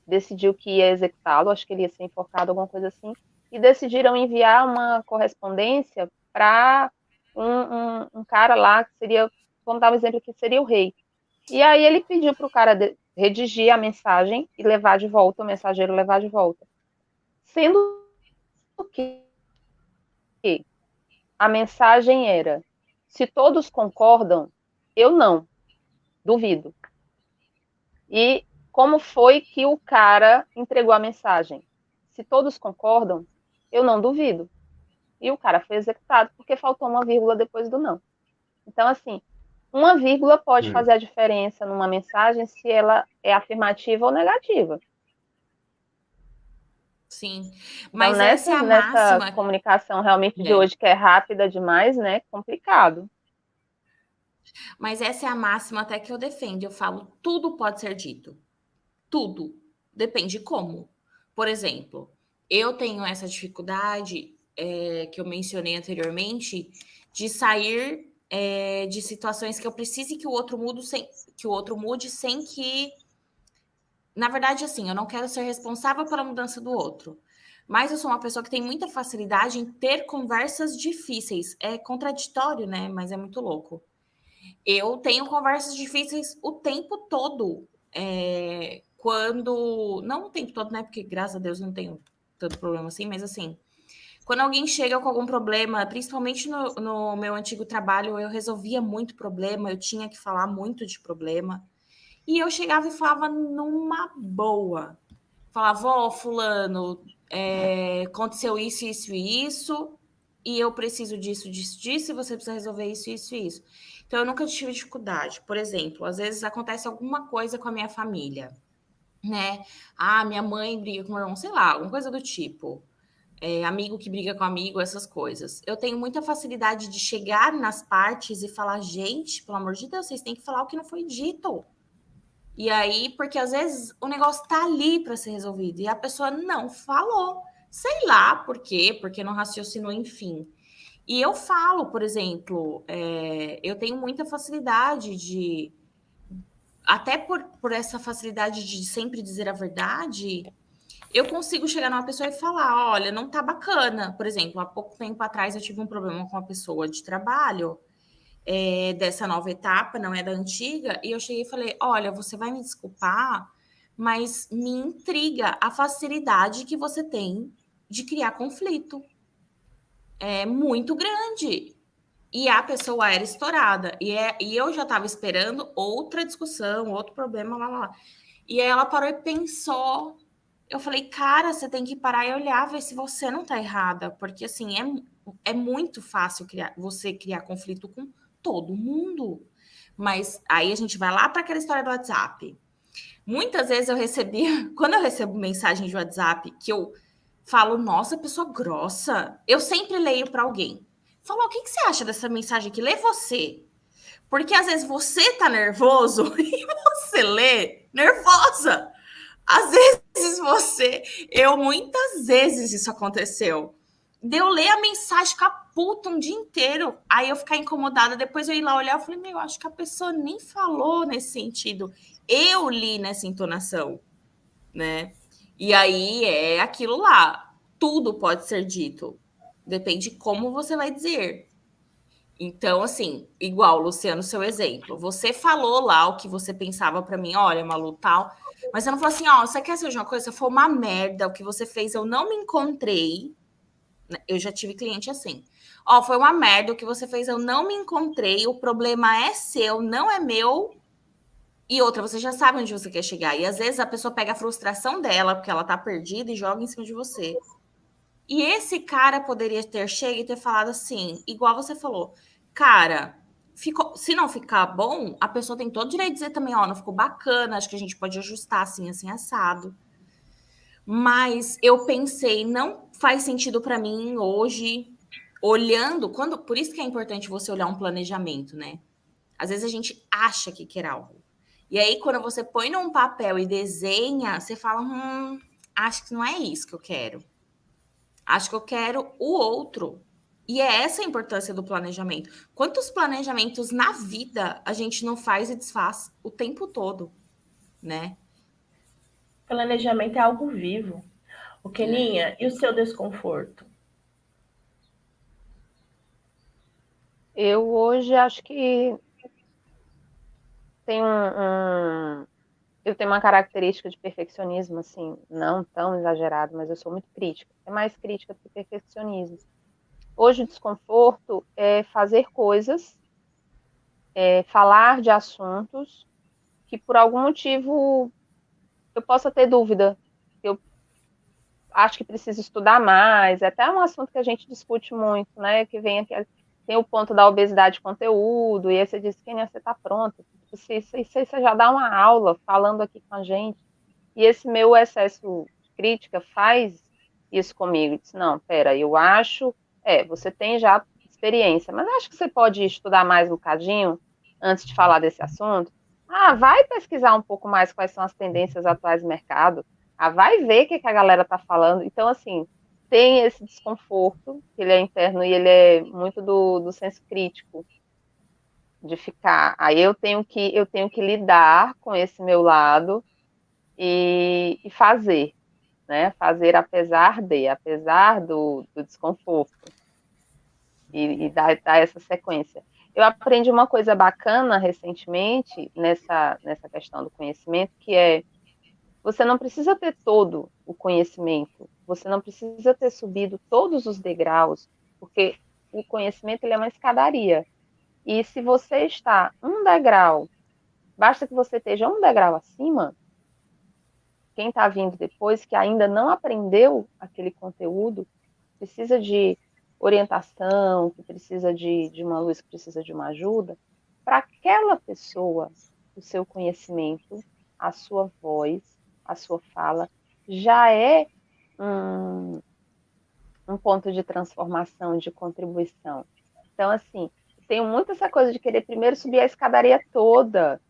decidiu que ia executá-lo, acho que ele ia ser enforcado, alguma coisa assim, e decidiram enviar uma correspondência para um cara lá, que seria, vamos dar um exemplo aqui, seria o rei. E aí ele pediu para o cara redigir a mensagem e levar de volta, o mensageiro levar de volta. Sendo que a mensagem era: se todos concordam, eu não, duvido. E como foi que o cara entregou a mensagem? Se todos concordam, eu não duvido. E o cara foi executado porque faltou uma vírgula depois do não. Então, assim, uma vírgula pode É. fazer a diferença numa mensagem se ela é afirmativa ou negativa. Sim. Então, Mas essa é a nessa máxima, comunicação realmente de né? hoje, que é rápida demais, né? Complicado. Mas essa é a máxima até que eu defendo. Eu falo, tudo pode ser dito. Tudo. Depende como. Por exemplo, eu tenho essa dificuldade que eu mencionei anteriormente de sair de situações que eu precise que o outro mude sem que. Na verdade, assim, eu não quero ser responsável pela mudança do outro. Mas eu sou uma pessoa que tem muita facilidade em ter conversas difíceis. É contraditório, né? Mas é muito louco. Eu tenho conversas difíceis o tempo todo. Quando. Não o tempo todo, né? Porque graças a Deus não tenho tanto problema assim, mas assim. Quando alguém chega com algum problema, principalmente no meu antigo trabalho, eu resolvia muito problema, eu tinha que falar muito de problema. E eu chegava e falava numa boa. Falava, ó, fulano, aconteceu isso, isso e isso, e eu preciso disso, disso, disso, e você precisa resolver isso, isso e isso. Então, eu nunca tive dificuldade. Por exemplo, às vezes acontece alguma coisa com a minha família, né? Ah, minha mãe briga com o meu irmão, sei lá, alguma coisa do tipo. Amigo que briga com amigo, essas coisas. Eu tenho muita facilidade de chegar nas partes e falar, gente, pelo amor de Deus, vocês têm que falar o que não foi dito. E aí, porque às vezes o negócio tá ali para ser resolvido e a pessoa não falou. Sei lá por quê, porque não raciocinou, enfim. E eu falo, por exemplo, eu tenho muita facilidade de. Até por essa facilidade de sempre dizer a verdade, eu consigo chegar numa pessoa e falar: olha, não tá bacana. Por exemplo, há pouco tempo atrás eu tive um problema com uma pessoa de trabalho dessa nova etapa, não é da antiga, e eu cheguei e falei: olha, você vai me desculpar, mas me intriga a facilidade que você tem de criar conflito. É muito grande. E a pessoa era estourada. E eu já estava esperando outra discussão, outro problema, lá, lá, lá. E aí ela parou e pensou. Eu falei, cara, você tem que parar e olhar, ver se você não tá errada. Porque, assim, é muito fácil você criar conflito com todo mundo. Mas aí a gente vai lá para aquela história do WhatsApp. Muitas vezes eu recebia, quando eu recebo mensagem de WhatsApp, que eu falo, nossa, pessoa grossa, eu sempre leio para alguém. Falo, o que você acha dessa mensagem aqui? Lê você. Porque às vezes você tá nervoso e você lê nervosa. Às vezes muitas vezes isso aconteceu. De eu ler a mensagem, ficar puta um dia inteiro, aí eu ficar incomodada, depois eu ir lá olhar, eu falei, meu, acho que a pessoa nem falou nesse sentido. Eu li nessa entonação, né? E aí é aquilo lá. Tudo pode ser dito. Depende de como você vai dizer. Então, assim, igual, Luciano, seu exemplo. Você falou lá o que você pensava para mim, olha, Malu, tal. Mas você não falou assim, ó, você quer saber de uma coisa? Foi uma merda o que você fez, eu não me encontrei. Eu já tive cliente assim. Ó, foi uma merda o que você fez, eu não me encontrei. O problema é seu, não é meu. E outra, você já sabe onde você quer chegar. E às vezes a pessoa pega a frustração dela, porque ela tá perdida, e joga em cima de você. E esse cara poderia ter chegado e ter falado assim, igual você falou, cara, se não ficar bom, a pessoa tem todo o direito de dizer também, ó, não ficou bacana, acho que a gente pode ajustar assim, assim, assado. Mas eu pensei, não faz sentido para mim hoje, olhando, por isso que é importante você olhar um planejamento, né? Às vezes a gente acha que quer algo. E aí, quando você põe num papel e desenha, você fala, acho que não é isso que eu quero. Acho que eu quero o outro. E é essa a importância do planejamento. Quantos planejamentos na vida a gente não faz e desfaz o tempo todo, né? Planejamento é algo vivo. O É. Keninha, e o seu desconforto? Eu hoje acho que eu tenho uma característica de perfeccionismo, assim, não tão exagerado, mas eu sou muito crítica. É mais crítica do que perfeccionismo. Hoje o desconforto é fazer coisas, falar de assuntos que por algum motivo eu possa ter dúvida, eu acho que preciso estudar mais, é até um assunto que a gente discute muito, né? Que vem aqui, tem o ponto da obesidade de conteúdo, e aí você diz que você está pronto. Você já dá uma aula falando aqui com a gente, e esse meu excesso de crítica faz isso comigo. Diz, não, pera, eu acho, você tem já experiência, mas acho que você pode estudar mais um bocadinho antes de falar desse assunto. Ah, vai pesquisar um pouco mais quais são as tendências atuais do mercado. Ah, vai ver o que a galera está falando. Então, assim, tem esse desconforto, que ele é interno e ele é muito do senso crítico, de ficar. Aí eu tenho que lidar com esse meu lado e fazer, né? Fazer apesar do desconforto, e dar essa sequência. Eu aprendi uma coisa bacana recentemente nessa questão do conhecimento, que é você não precisa ter todo o conhecimento, você não precisa ter subido todos os degraus, porque o conhecimento ele é uma escadaria. E se você está um degrau, basta que você esteja um degrau acima, quem está vindo depois, que ainda não aprendeu aquele conteúdo, precisa de orientação, que precisa de uma luz, que precisa de uma ajuda, para aquela pessoa, o seu conhecimento, a sua voz, a sua fala, já é um ponto de transformação, de contribuição. Então, assim, tenho muito essa coisa de querer primeiro subir a escadaria toda.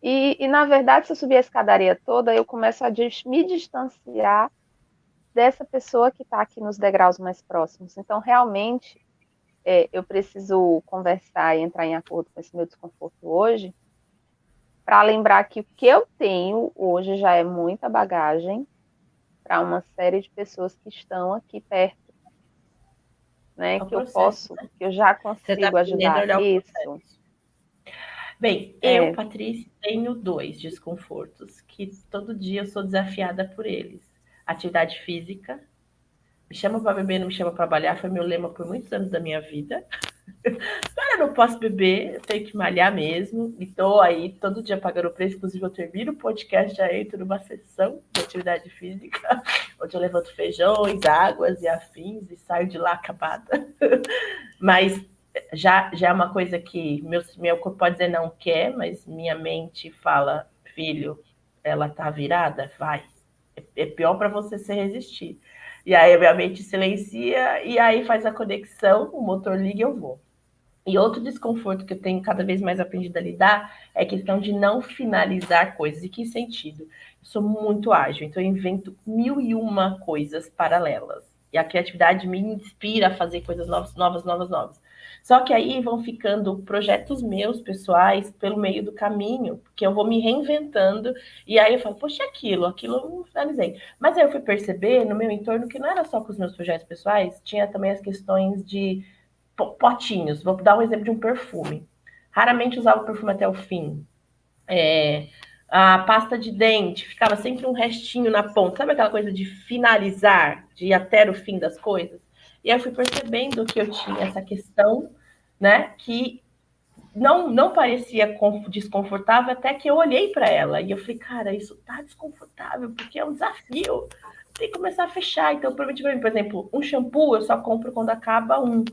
E na verdade, se eu subir a escadaria toda, eu começo a me distanciar dessa pessoa que está aqui nos degraus mais próximos. Então, realmente, eu preciso conversar e entrar em acordo com esse meu desconforto hoje, para lembrar que o que eu tenho hoje já é muita bagagem para uma série de pessoas que estão aqui perto, né? É o Que eu processo, posso, né? que eu já Você está consigo aprendendo a ajudar. olhar o Isso. processo. Bem, eu, É, Patrícia, tenho 2 desconfortos que todo dia eu sou desafiada por eles. Atividade física. Me chama para beber, não me chama para trabalhar, foi meu lema por muitos anos da minha vida. Eu não posso beber, eu tenho que malhar mesmo. E tô aí todo dia pagando o preço. Inclusive, eu termino o podcast, já entro numa sessão de atividade física, onde eu levanto feijões, águas e afins e saio de lá acabada. Mas já é uma coisa que meu corpo pode dizer não quer, mas minha mente fala, filho, ela tá virada? Vai. É pior para você se resistir. E aí a minha mente silencia e aí faz a conexão, o motor liga e eu vou. E outro desconforto que eu tenho cada vez mais aprendido a lidar é a questão de não finalizar coisas. E que sentido? Eu sou muito ágil, então eu invento 1001 coisas paralelas. E a criatividade me inspira a fazer coisas novas. Só que aí vão ficando projetos meus, pessoais, pelo meio do caminho, porque eu vou me reinventando, e aí eu falo, poxa, aquilo eu não finalizei. Mas aí eu fui perceber no meu entorno que não era só com os meus projetos pessoais, tinha também as questões de potinhos. Vou dar um exemplo de um perfume. Raramente usava o perfume até o fim. A pasta de dente, ficava sempre um restinho na ponta. Sabe aquela coisa de finalizar, de ir até o fim das coisas? E aí eu fui percebendo que eu tinha essa questão, né, que não parecia desconfortável até que eu olhei para ela. E eu falei, cara, isso tá desconfortável, porque é um desafio. Tem que começar a fechar. Então, eu prometi para mim, por exemplo, um shampoo eu só compro quando acaba um.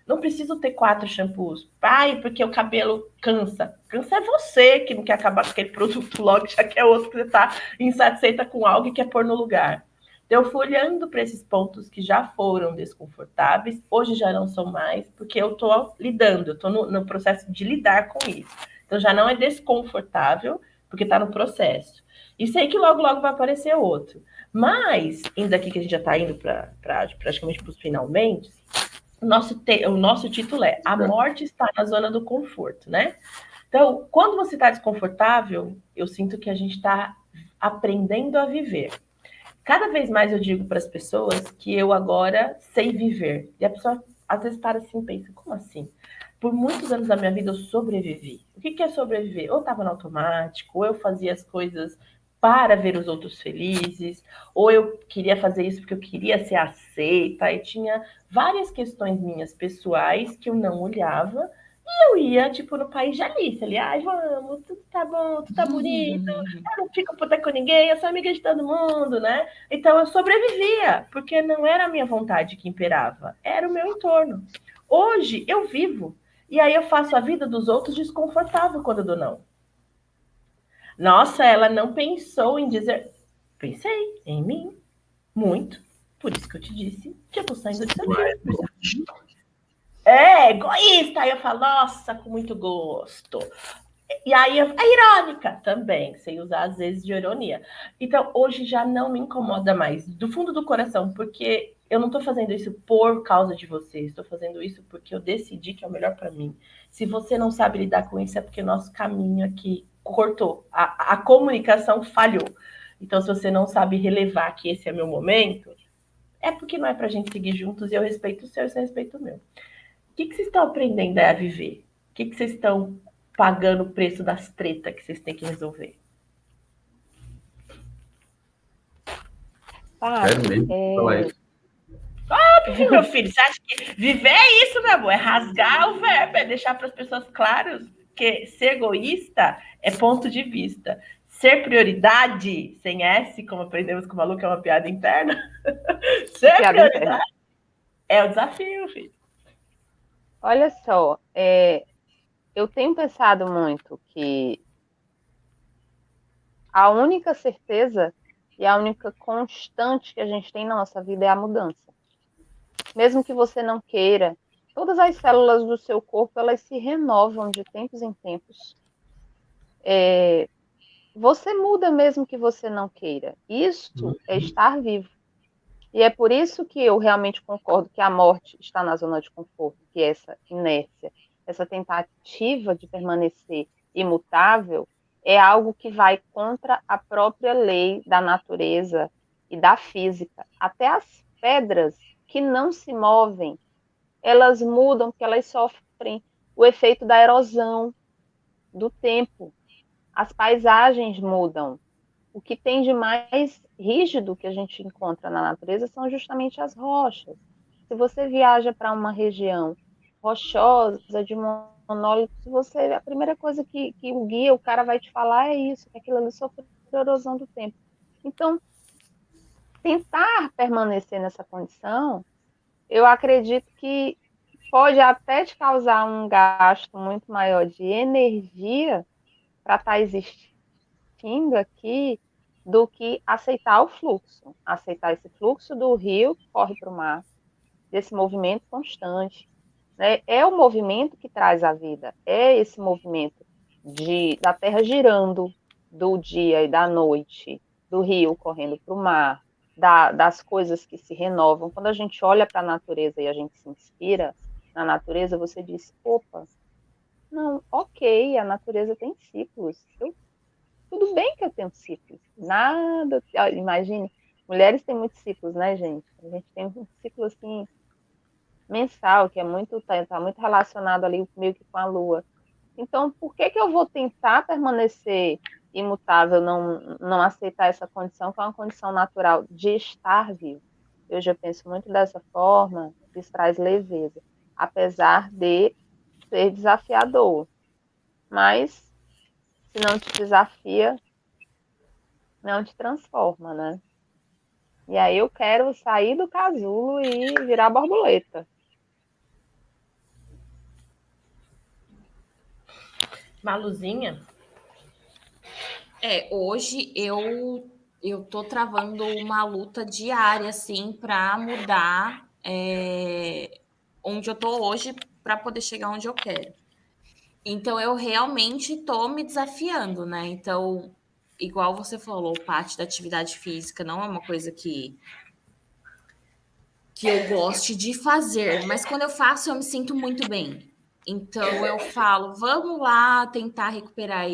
Não preciso ter 4 shampoos. Ai, porque o cabelo cansa. Cansa é você que não quer acabar com aquele produto logo, já quer outro que você está insatisfeita com algo e quer pôr no lugar. Então, eu fui olhando para esses pontos que já foram desconfortáveis, hoje já não são mais, porque eu estou lidando, eu estou no processo de lidar com isso. Então, já não é desconfortável, porque está no processo. E sei que logo vai aparecer outro. Mas, indo aqui que a gente já está indo para praticamente para os finalmente, o nosso título é A Morte Está na Zona do Conforto, né? Então, quando você está desconfortável, eu sinto que a gente está aprendendo a viver. Cada vez mais eu digo para as pessoas que eu agora sei viver. E a pessoa às vezes para assim e pensa, como assim? Por muitos anos da minha vida eu sobrevivi. O que é sobreviver? Ou estava no automático, ou eu fazia as coisas para ver os outros felizes, ou eu queria fazer isso porque eu queria ser aceita, e tinha várias questões minhas pessoais que eu não olhava, e eu ia, tipo, no país de Alice, ali, ai, vamos, tudo tá bom, tudo tá bonito, eu não fico puta com ninguém, eu sou amiga de todo mundo, né? Então eu sobrevivia, porque não era a minha vontade que imperava, era o meu entorno. Hoje eu vivo, e aí eu faço a vida dos outros desconfortável quando eu dou não. Nossa, ela não pensou em dizer. Pensei em mim, muito. Por isso que eu te disse que eu tô saindo de seu filho. É, egoísta. Aí eu falo, nossa, com muito gosto. E aí é irônica também, sem usar às vezes de ironia. Então, hoje já não me incomoda mais, do fundo do coração, porque eu não estou fazendo isso por causa de você, estou fazendo isso porque eu decidi que é o melhor para mim. Se você não sabe lidar com isso, é porque nosso caminho aqui cortou, a comunicação falhou. Então, se você não sabe relevar que esse é meu momento, é porque não é para a gente seguir juntos e eu respeito o seu e você respeita o meu. O que vocês estão aprendendo a viver? O que vocês estão pagando o preço das tretas que vocês têm que resolver? Sério mesmo? Falar isso. Óbvio, meu filho. Você acha que viver é isso, meu amor? É rasgar o verbo, é deixar para as pessoas claras que ser egoísta é ponto de vista. Ser prioridade, sem S, como aprendemos com o Malu, que é uma piada interna. Ser Piada prioridade interna. é o desafio, filho. Olha só, eu tenho pensado muito que a única certeza e a única constante que a gente tem na nossa vida é a mudança. Mesmo que você não queira, todas as células do seu corpo, elas se renovam de tempos em tempos. Você muda mesmo que você não queira. Isso é estar vivo. E é por isso que eu realmente concordo que a morte está na zona de conforto, que essa inércia, essa tentativa de permanecer imutável é algo que vai contra a própria lei da natureza e da física. Até as pedras que não se movem, elas mudam porque elas sofrem o efeito da erosão do tempo. As paisagens mudam. O que tem de mais rígido que a gente encontra na natureza são justamente as rochas. Se você viaja para uma região rochosa, de monólitos, a primeira coisa que o guia, o cara vai te falar é isso, que aquilo ali sofreu erosão do tempo. Então, tentar permanecer nessa condição, eu acredito que pode até te causar um gasto muito maior de energia para estar existindo aqui, do que aceitar o fluxo, aceitar esse fluxo do rio que corre para o mar, desse movimento constante. Né? É o movimento que traz a vida, é esse movimento da terra girando, do dia e da noite, do rio correndo para o mar, das coisas que se renovam. Quando a gente olha para a natureza e a gente se inspira na natureza, você diz, opa, não, ok, a natureza tem ciclos, tudo bem que eu tenho ciclos. Nada. Imagine, mulheres têm muitos ciclos, né, gente? A gente tem um ciclo assim mensal, que é tá muito relacionado ali meio que com a lua. Então, por que eu vou tentar permanecer imutável, não aceitar essa condição, que é uma condição natural de estar vivo? Eu já penso muito dessa forma, isso traz leveza, apesar de ser desafiador. Mas se não te desafia, não te transforma, né? E aí eu quero sair do casulo e virar borboleta. Maluzinha? Hoje eu tô travando uma luta diária, assim, para mudar onde eu tô hoje para poder chegar onde eu quero. Então, eu realmente tô me desafiando, né? Então, igual você falou, parte da atividade física não é uma coisa que eu goste de fazer, mas quando eu faço, eu me sinto muito bem. Então, eu falo, vamos lá tentar recuperar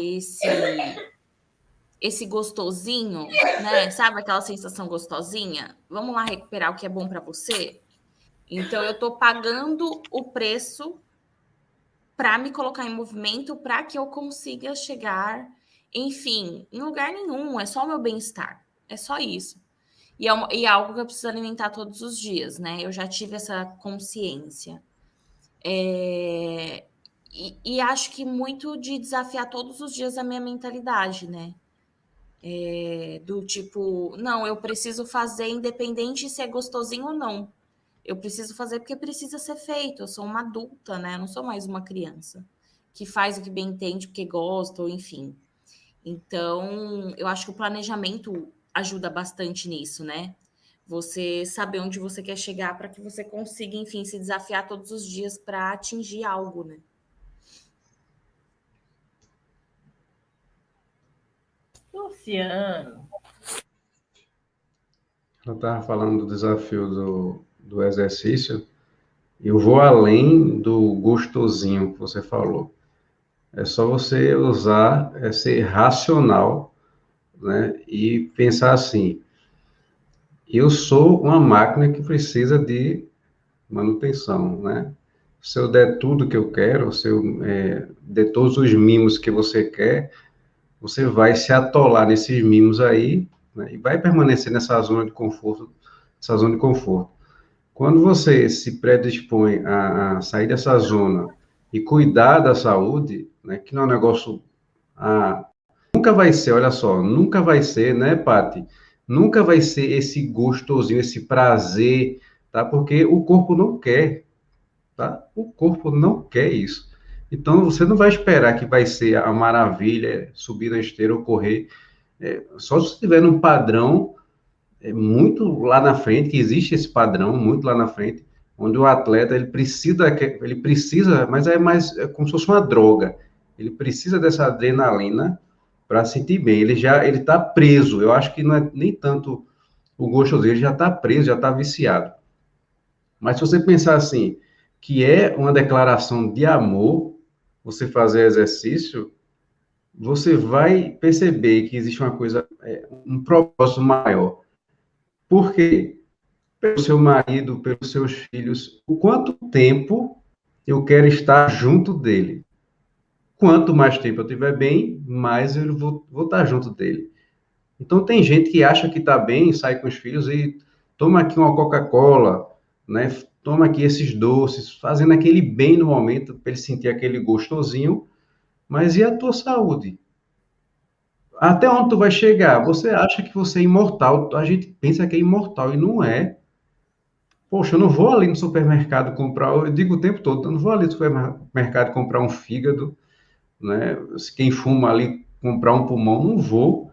esse gostosinho, né? Sabe aquela sensação gostosinha? Vamos lá recuperar o que é bom para você? Então, eu tô pagando o preço para me colocar em movimento para que eu consiga chegar enfim, em lugar nenhum. É só o meu bem-estar. É só isso. E é algo que eu preciso alimentar todos os dias, né? Eu já tive essa consciência. E acho que muito de desafiar todos os dias a minha mentalidade, né? Do tipo, não, eu preciso fazer independente se é gostosinho ou não. Eu preciso fazer porque precisa ser feito. Eu sou uma adulta, né? Eu não sou mais uma criança que faz o que bem entende porque gosta, ou enfim. Então, eu acho que o planejamento ajuda bastante nisso, né? Você saber onde você quer chegar para que você consiga, enfim, se desafiar todos os dias para atingir algo, né? Luciano. Eu estava falando do desafio do exercício, e eu vou além do gostosinho que você falou. É só você usar, ser racional, né? E pensar assim, eu sou uma máquina que precisa de manutenção, né? Se eu der tudo que eu quero, se eu der todos os mimos que você quer, você vai se atolar nesses mimos aí, né? E vai permanecer nessa zona de conforto, essa zona de conforto. Quando você se predispõe a sair dessa zona e cuidar da saúde, né? Que não é um negócio, nunca vai ser, olha só, nunca vai ser, né, Paty? Nunca vai ser esse gostosinho, esse prazer, tá? Porque o corpo não quer, tá? O corpo não quer isso. Então, você não vai esperar que vai ser a maravilha, subir na esteira ou correr. Só se estiver num padrão muito lá na frente, que existe esse padrão muito lá na frente, onde o atleta, ele precisa, mas é como se fosse uma droga. Ele precisa dessa adrenalina para sentir bem. Ele está preso. Eu acho que não é nem tanto o gosto dele, já está preso, já está viciado. Mas se você pensar assim, que é uma declaração de amor, você fazer exercício, você vai perceber que existe uma coisa, um propósito maior. Por quê? Pelo seu marido, pelos seus filhos, o quanto tempo eu quero estar junto dele. Quanto mais tempo eu estiver bem, mais eu vou estar junto dele. Então, tem gente que acha que está bem, sai com os filhos e toma aqui uma Coca-Cola, né? Toma aqui esses doces, fazendo aquele bem no momento, para ele sentir aquele gostosinho, mas e a tua saúde? Até onde tu vai chegar? Você acha que você é imortal, a gente pensa que é imortal e não é. Poxa, eu não vou ali no supermercado comprar, eu digo o tempo todo, eu não vou ali no supermercado comprar um fígado, né? Quem fuma ali comprar um pulmão, não vou.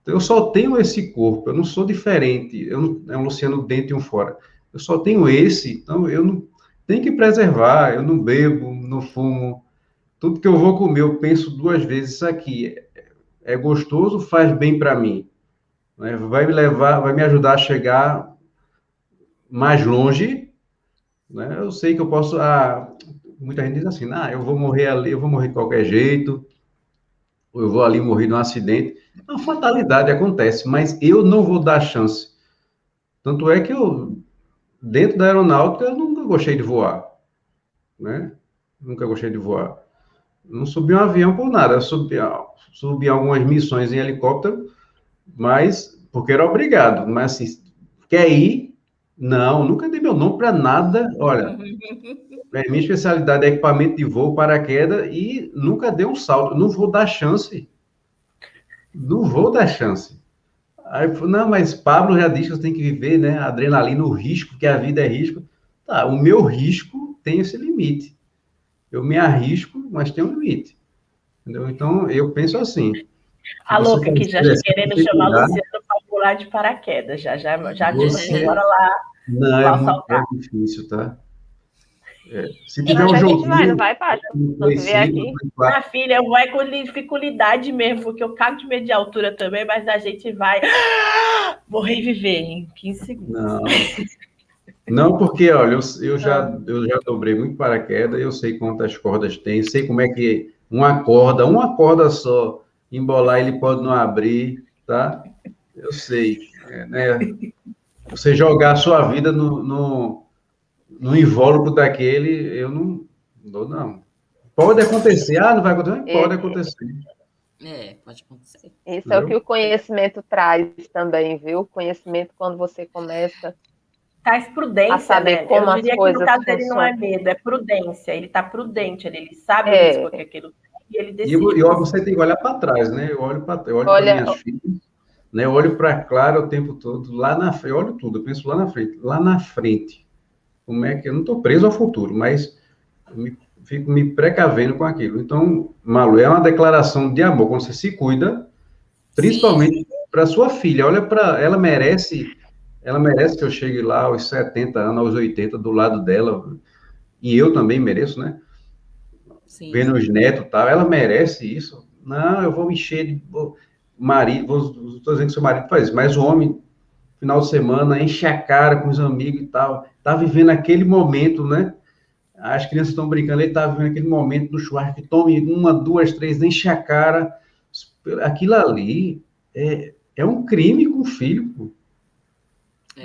Eu só tenho esse corpo, eu não sou diferente, é um Luciano dentro e um fora. Eu só tenho esse, então eu não tenho que preservar, eu não bebo, não fumo. Tudo que eu vou comer, eu penso duas vezes, isso aqui é gostoso, faz bem para mim, né? Vai me levar, vai me ajudar a chegar mais longe, né? Eu sei que eu posso, muita gente diz assim, eu vou morrer ali, eu vou morrer de qualquer jeito, ou eu vou ali morrer num acidente. Uma fatalidade acontece, mas eu não vou dar chance. Tanto é que dentro da aeronáutica, eu nunca gostei de voar, né? Nunca gostei de voar. Não subi um avião por nada. Eu subi algumas missões em helicóptero, mas porque era obrigado. Mas assim, quer ir? Não, nunca dei meu nome para nada. Olha, minha especialidade é equipamento de voo, paraquedas, e nunca dei um salto. Não vou dar chance. Não vou dar chance. Aí, não, mas Pablo já disse que você tem que viver, né? Adrenalina, o risco, que a vida é risco. Tá, o meu risco tem esse limite. Eu me arrisco, mas tem um limite. Entendeu? Então, eu penso assim. A louca aqui já querendo chamar o Luciano para pular de paraquedas. Já disse assim, bora lá. Não, é difícil, tá? Se tiver um jogo. Não vai, Paty. Não se vê aqui. Minha filha, eu vou com dificuldade mesmo, porque eu cago de medo de altura também, mas a gente vai morrer e viver em 15 segundos. Não, porque, olha, eu já dobrei muito paraquedas, eu sei quantas cordas tem, sei como é que uma corda só, embolar, ele pode não abrir, tá? Eu sei, né? Você jogar a sua vida no invólucro daquele, eu não dou, não. Pode acontecer, não vai acontecer? Pode acontecer. Pode acontecer. Isso é o que Entendeu? o conhecimento traz também, viu? O conhecimento, quando você começa Traz a prudência, saber né? Eu como não as diria que no coisas caso dele não é funcionam. medo, é prudência. Ele tá prudente, ele sabe o risco que É, aquilo tem e ele E decide você tem que olhar para trás, né? Eu olho para olha, minhas filhas, né? Eu olho para a Clara o tempo todo, lá na frente, eu olho tudo, eu penso lá na frente. Lá na frente, como é que eu não estou preso ao futuro, mas fico me precavendo com aquilo. Então, Malu, é uma declaração de amor quando você se cuida, Sim, principalmente para sua filha. Olha para ela merece que eu chegue lá aos 70 anos, aos 80 do lado dela, e eu também mereço, né? sim. Vendo os netos e tal, ela merece isso. Não, eu vou me encher de marido, estou dizendo que seu marido faz isso, mas o homem, final de semana, enche a cara com os amigos e tal, tá vivendo aquele momento, né? As crianças estão brincando, ele tá vivendo aquele momento do churrasco, que tome uma, duas, três, enche a cara. Aquilo ali é um crime com o filho, pô.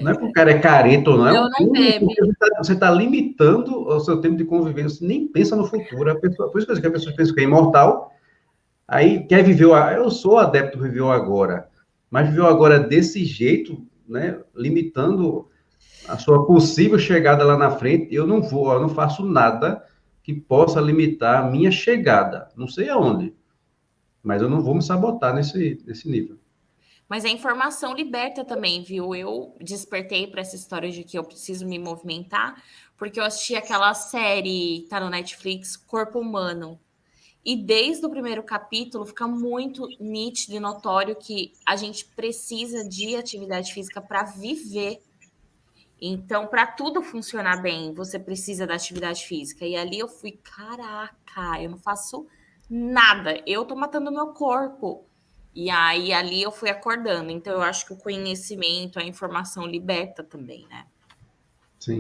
Não é É. porque o cara é careta ou não, O é meu um não crime bebe. porque você está limitando o seu tempo de convivência, você nem pensa no futuro. A pessoa, por isso que eu digo que a pessoa pensa que é imortal, aí quer viver eu sou adepto do viver o agora, mas viver o agora desse jeito, né, limitando a sua possível chegada lá na frente, eu não faço nada que possa limitar a minha chegada, não sei aonde, mas eu não vou me sabotar nesse nível. Mas a informação liberta também, viu? Eu despertei para essa história de que eu preciso me movimentar, porque eu assisti aquela série, tá no Netflix, Corpo Humano. E desde o primeiro capítulo fica muito nítido e notório que a gente precisa de atividade física para viver. Então, para tudo funcionar bem, você precisa da atividade física. E ali eu fui, caraca, eu não faço nada. Eu tô matando o meu corpo. E aí ali eu fui acordando. Então, eu acho que o conhecimento, a informação liberta também, né? Sim.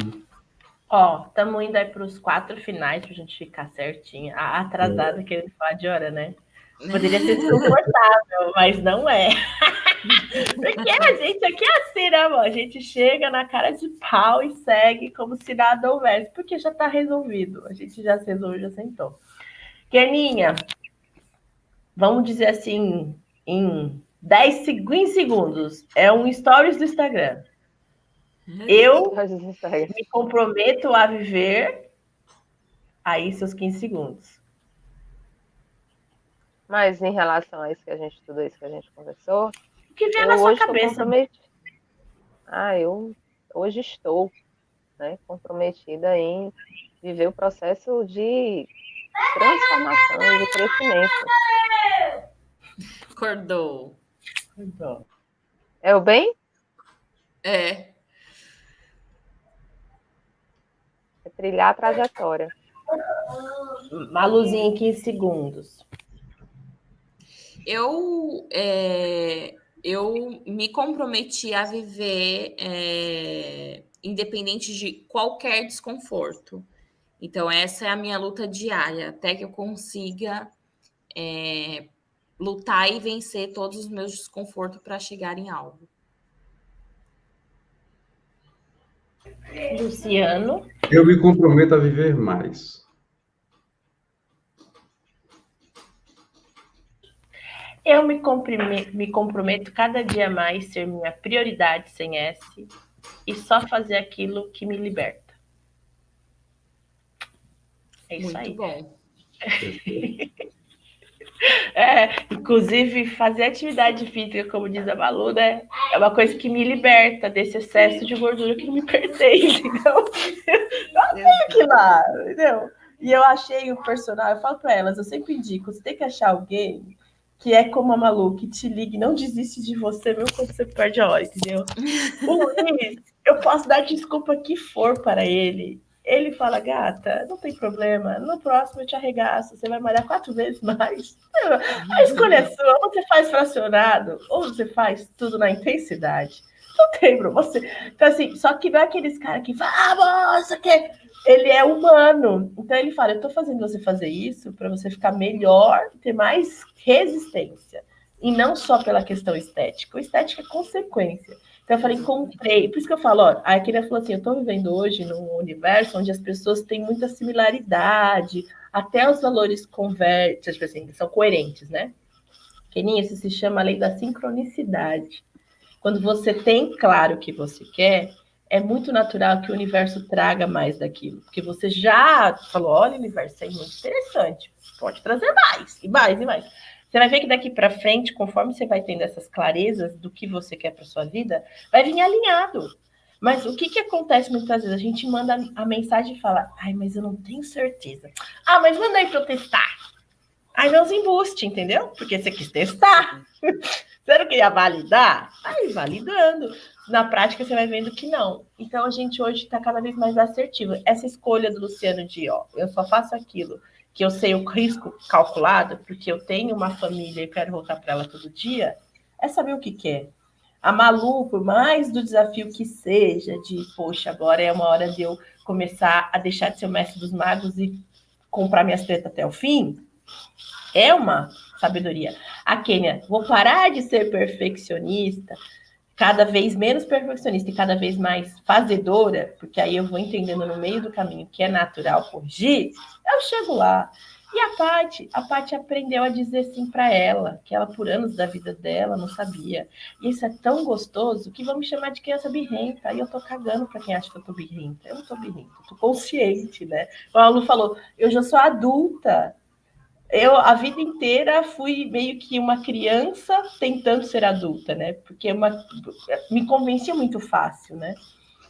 Ó, estamos indo aí para os 4 finais para a gente ficar certinha. A atrasada querendo falar de hora, né? Poderia ser desconfortável, mas não é. Porque a gente aqui é assim, né, amor? A gente chega na cara de pau e segue como se nada houvesse, porque já está resolvido. A gente já se resolveu, já sentou. Keninha, vamos dizer assim, em 10 segundos, é um stories do Instagram. Eu me comprometo a viver aí seus 15 segundos. mas em relação a isso que a gente, tudo isso que a gente conversou, O que vier eu na sua hoje estou cabeça. comprometida. Eu hoje estou, né, comprometida em viver o processo de transformação e de crescimento. Acordou. Então, É o bem? É. É trilhar a trajetória. Maluzinha em 15 segundos. Eu me comprometi a viver independente de qualquer desconforto. Então, essa é a minha luta diária, até que eu consiga lutar e vencer todos os meus desconfortos para chegar em algo. Luciano. Eu me comprometo a viver mais. Eu me comprometo cada dia mais ser minha prioridade sem S e só fazer aquilo que me liberta. É isso Muito aí. bom. Inclusive, fazer atividade física, como diz a Malu, né? É uma coisa que me liberta desse excesso de gordura que não me pertence. Então, eu tenho que ir lá, entendeu? E eu achei o personagem, eu falo para elas, eu sempre indico, você tem que achar alguém que é como a Malu, que te ligue, não desiste de você, mesmo quando você perde a hora, entendeu? O Luiz, eu posso dar desculpa que for para ele. Ele fala, gata, não tem problema, no próximo eu te arregaço, você vai malhar 4 vezes mais. A escolha é sua, ou você faz fracionado, ou você faz tudo na intensidade. Não tem pra você. Então, assim, só que não é aqueles caras que vamos, isso aqui. Ele é humano. Então ele fala, eu tô fazendo você fazer isso para você ficar melhor, ter mais resistência. E não só pela questão estética. O estética é consequência. Então eu falei, comprei. Por isso que eu falo, ó, a Kenia falou assim, eu tô vivendo hoje num universo onde as pessoas têm muita similaridade, até os valores convertem, tipo assim, são coerentes, né? Keninha, isso se chama a lei da sincronicidade. Quando você tem claro o que você quer, é muito natural que o universo traga mais daquilo. Porque você já falou, olha, universo, isso é muito interessante. Pode trazer mais, e mais, e mais. Você vai ver que daqui para frente, conforme você vai tendo essas clarezas do que você quer para sua vida, vai vir alinhado. Mas o que acontece muitas vezes? A gente manda a mensagem e fala, ai, mas eu não tenho certeza. Ah, mas manda aí para eu testar. Aí vem os embustes, entendeu? Porque você quis testar. Você não queria validar? Aí, validando. Na prática, você vai vendo que não. Então, a gente hoje está cada vez mais assertivo. Essa escolha do Luciano de, ó, eu só faço aquilo que eu sei o risco calculado, porque eu tenho uma família e quero voltar para ela todo dia, é saber o que quer. A Malu, por mais do desafio que seja, de, poxa, agora é uma hora de eu começar a deixar de ser o mestre dos magos e comprar minhas tretas até o fim, é uma sabedoria. A Kênia, vou parar de ser perfeccionista, cada vez menos perfeccionista e cada vez mais fazedora, porque aí eu vou entendendo no meio do caminho que é natural corrigir, eu chego lá. E a Paty aprendeu a dizer sim para ela, que ela por anos da vida dela não sabia. E isso é tão gostoso que vão me chamar de criança birrenta. Aí eu tô cagando para quem acha que eu tô birrenta. Eu não tô birrenta, eu tô consciente, né? O Alu falou, eu já sou adulta. Eu, a vida inteira, fui meio que uma criança tentando ser adulta, né? Porque me convencia muito fácil, né?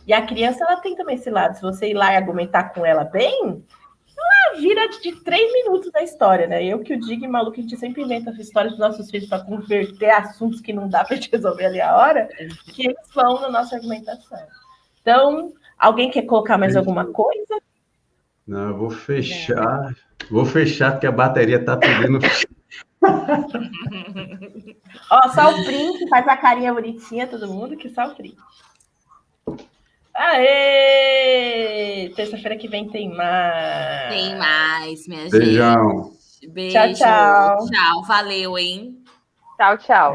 E a criança, ela tem também esse lado. Se você ir lá e argumentar com ela bem, ela vira de 3 minutos da história, né? Eu que o digo, maluco, a gente sempre inventa as histórias dos nossos filhos para converter assuntos que não dá para gente resolver ali a hora, que eles vão na nossa argumentação. Então, alguém quer colocar mais alguma coisa? Não, eu vou fechar. Vou fechar porque a bateria tá pedindo. Ó, só o print, faz a carinha bonitinha, todo mundo, que só o print. Aê! Terça-feira que vem tem mais. Tem mais, minha Beijão. gente. Beijo. Tchau, tchau. Tchau. Valeu, hein? Tchau, tchau.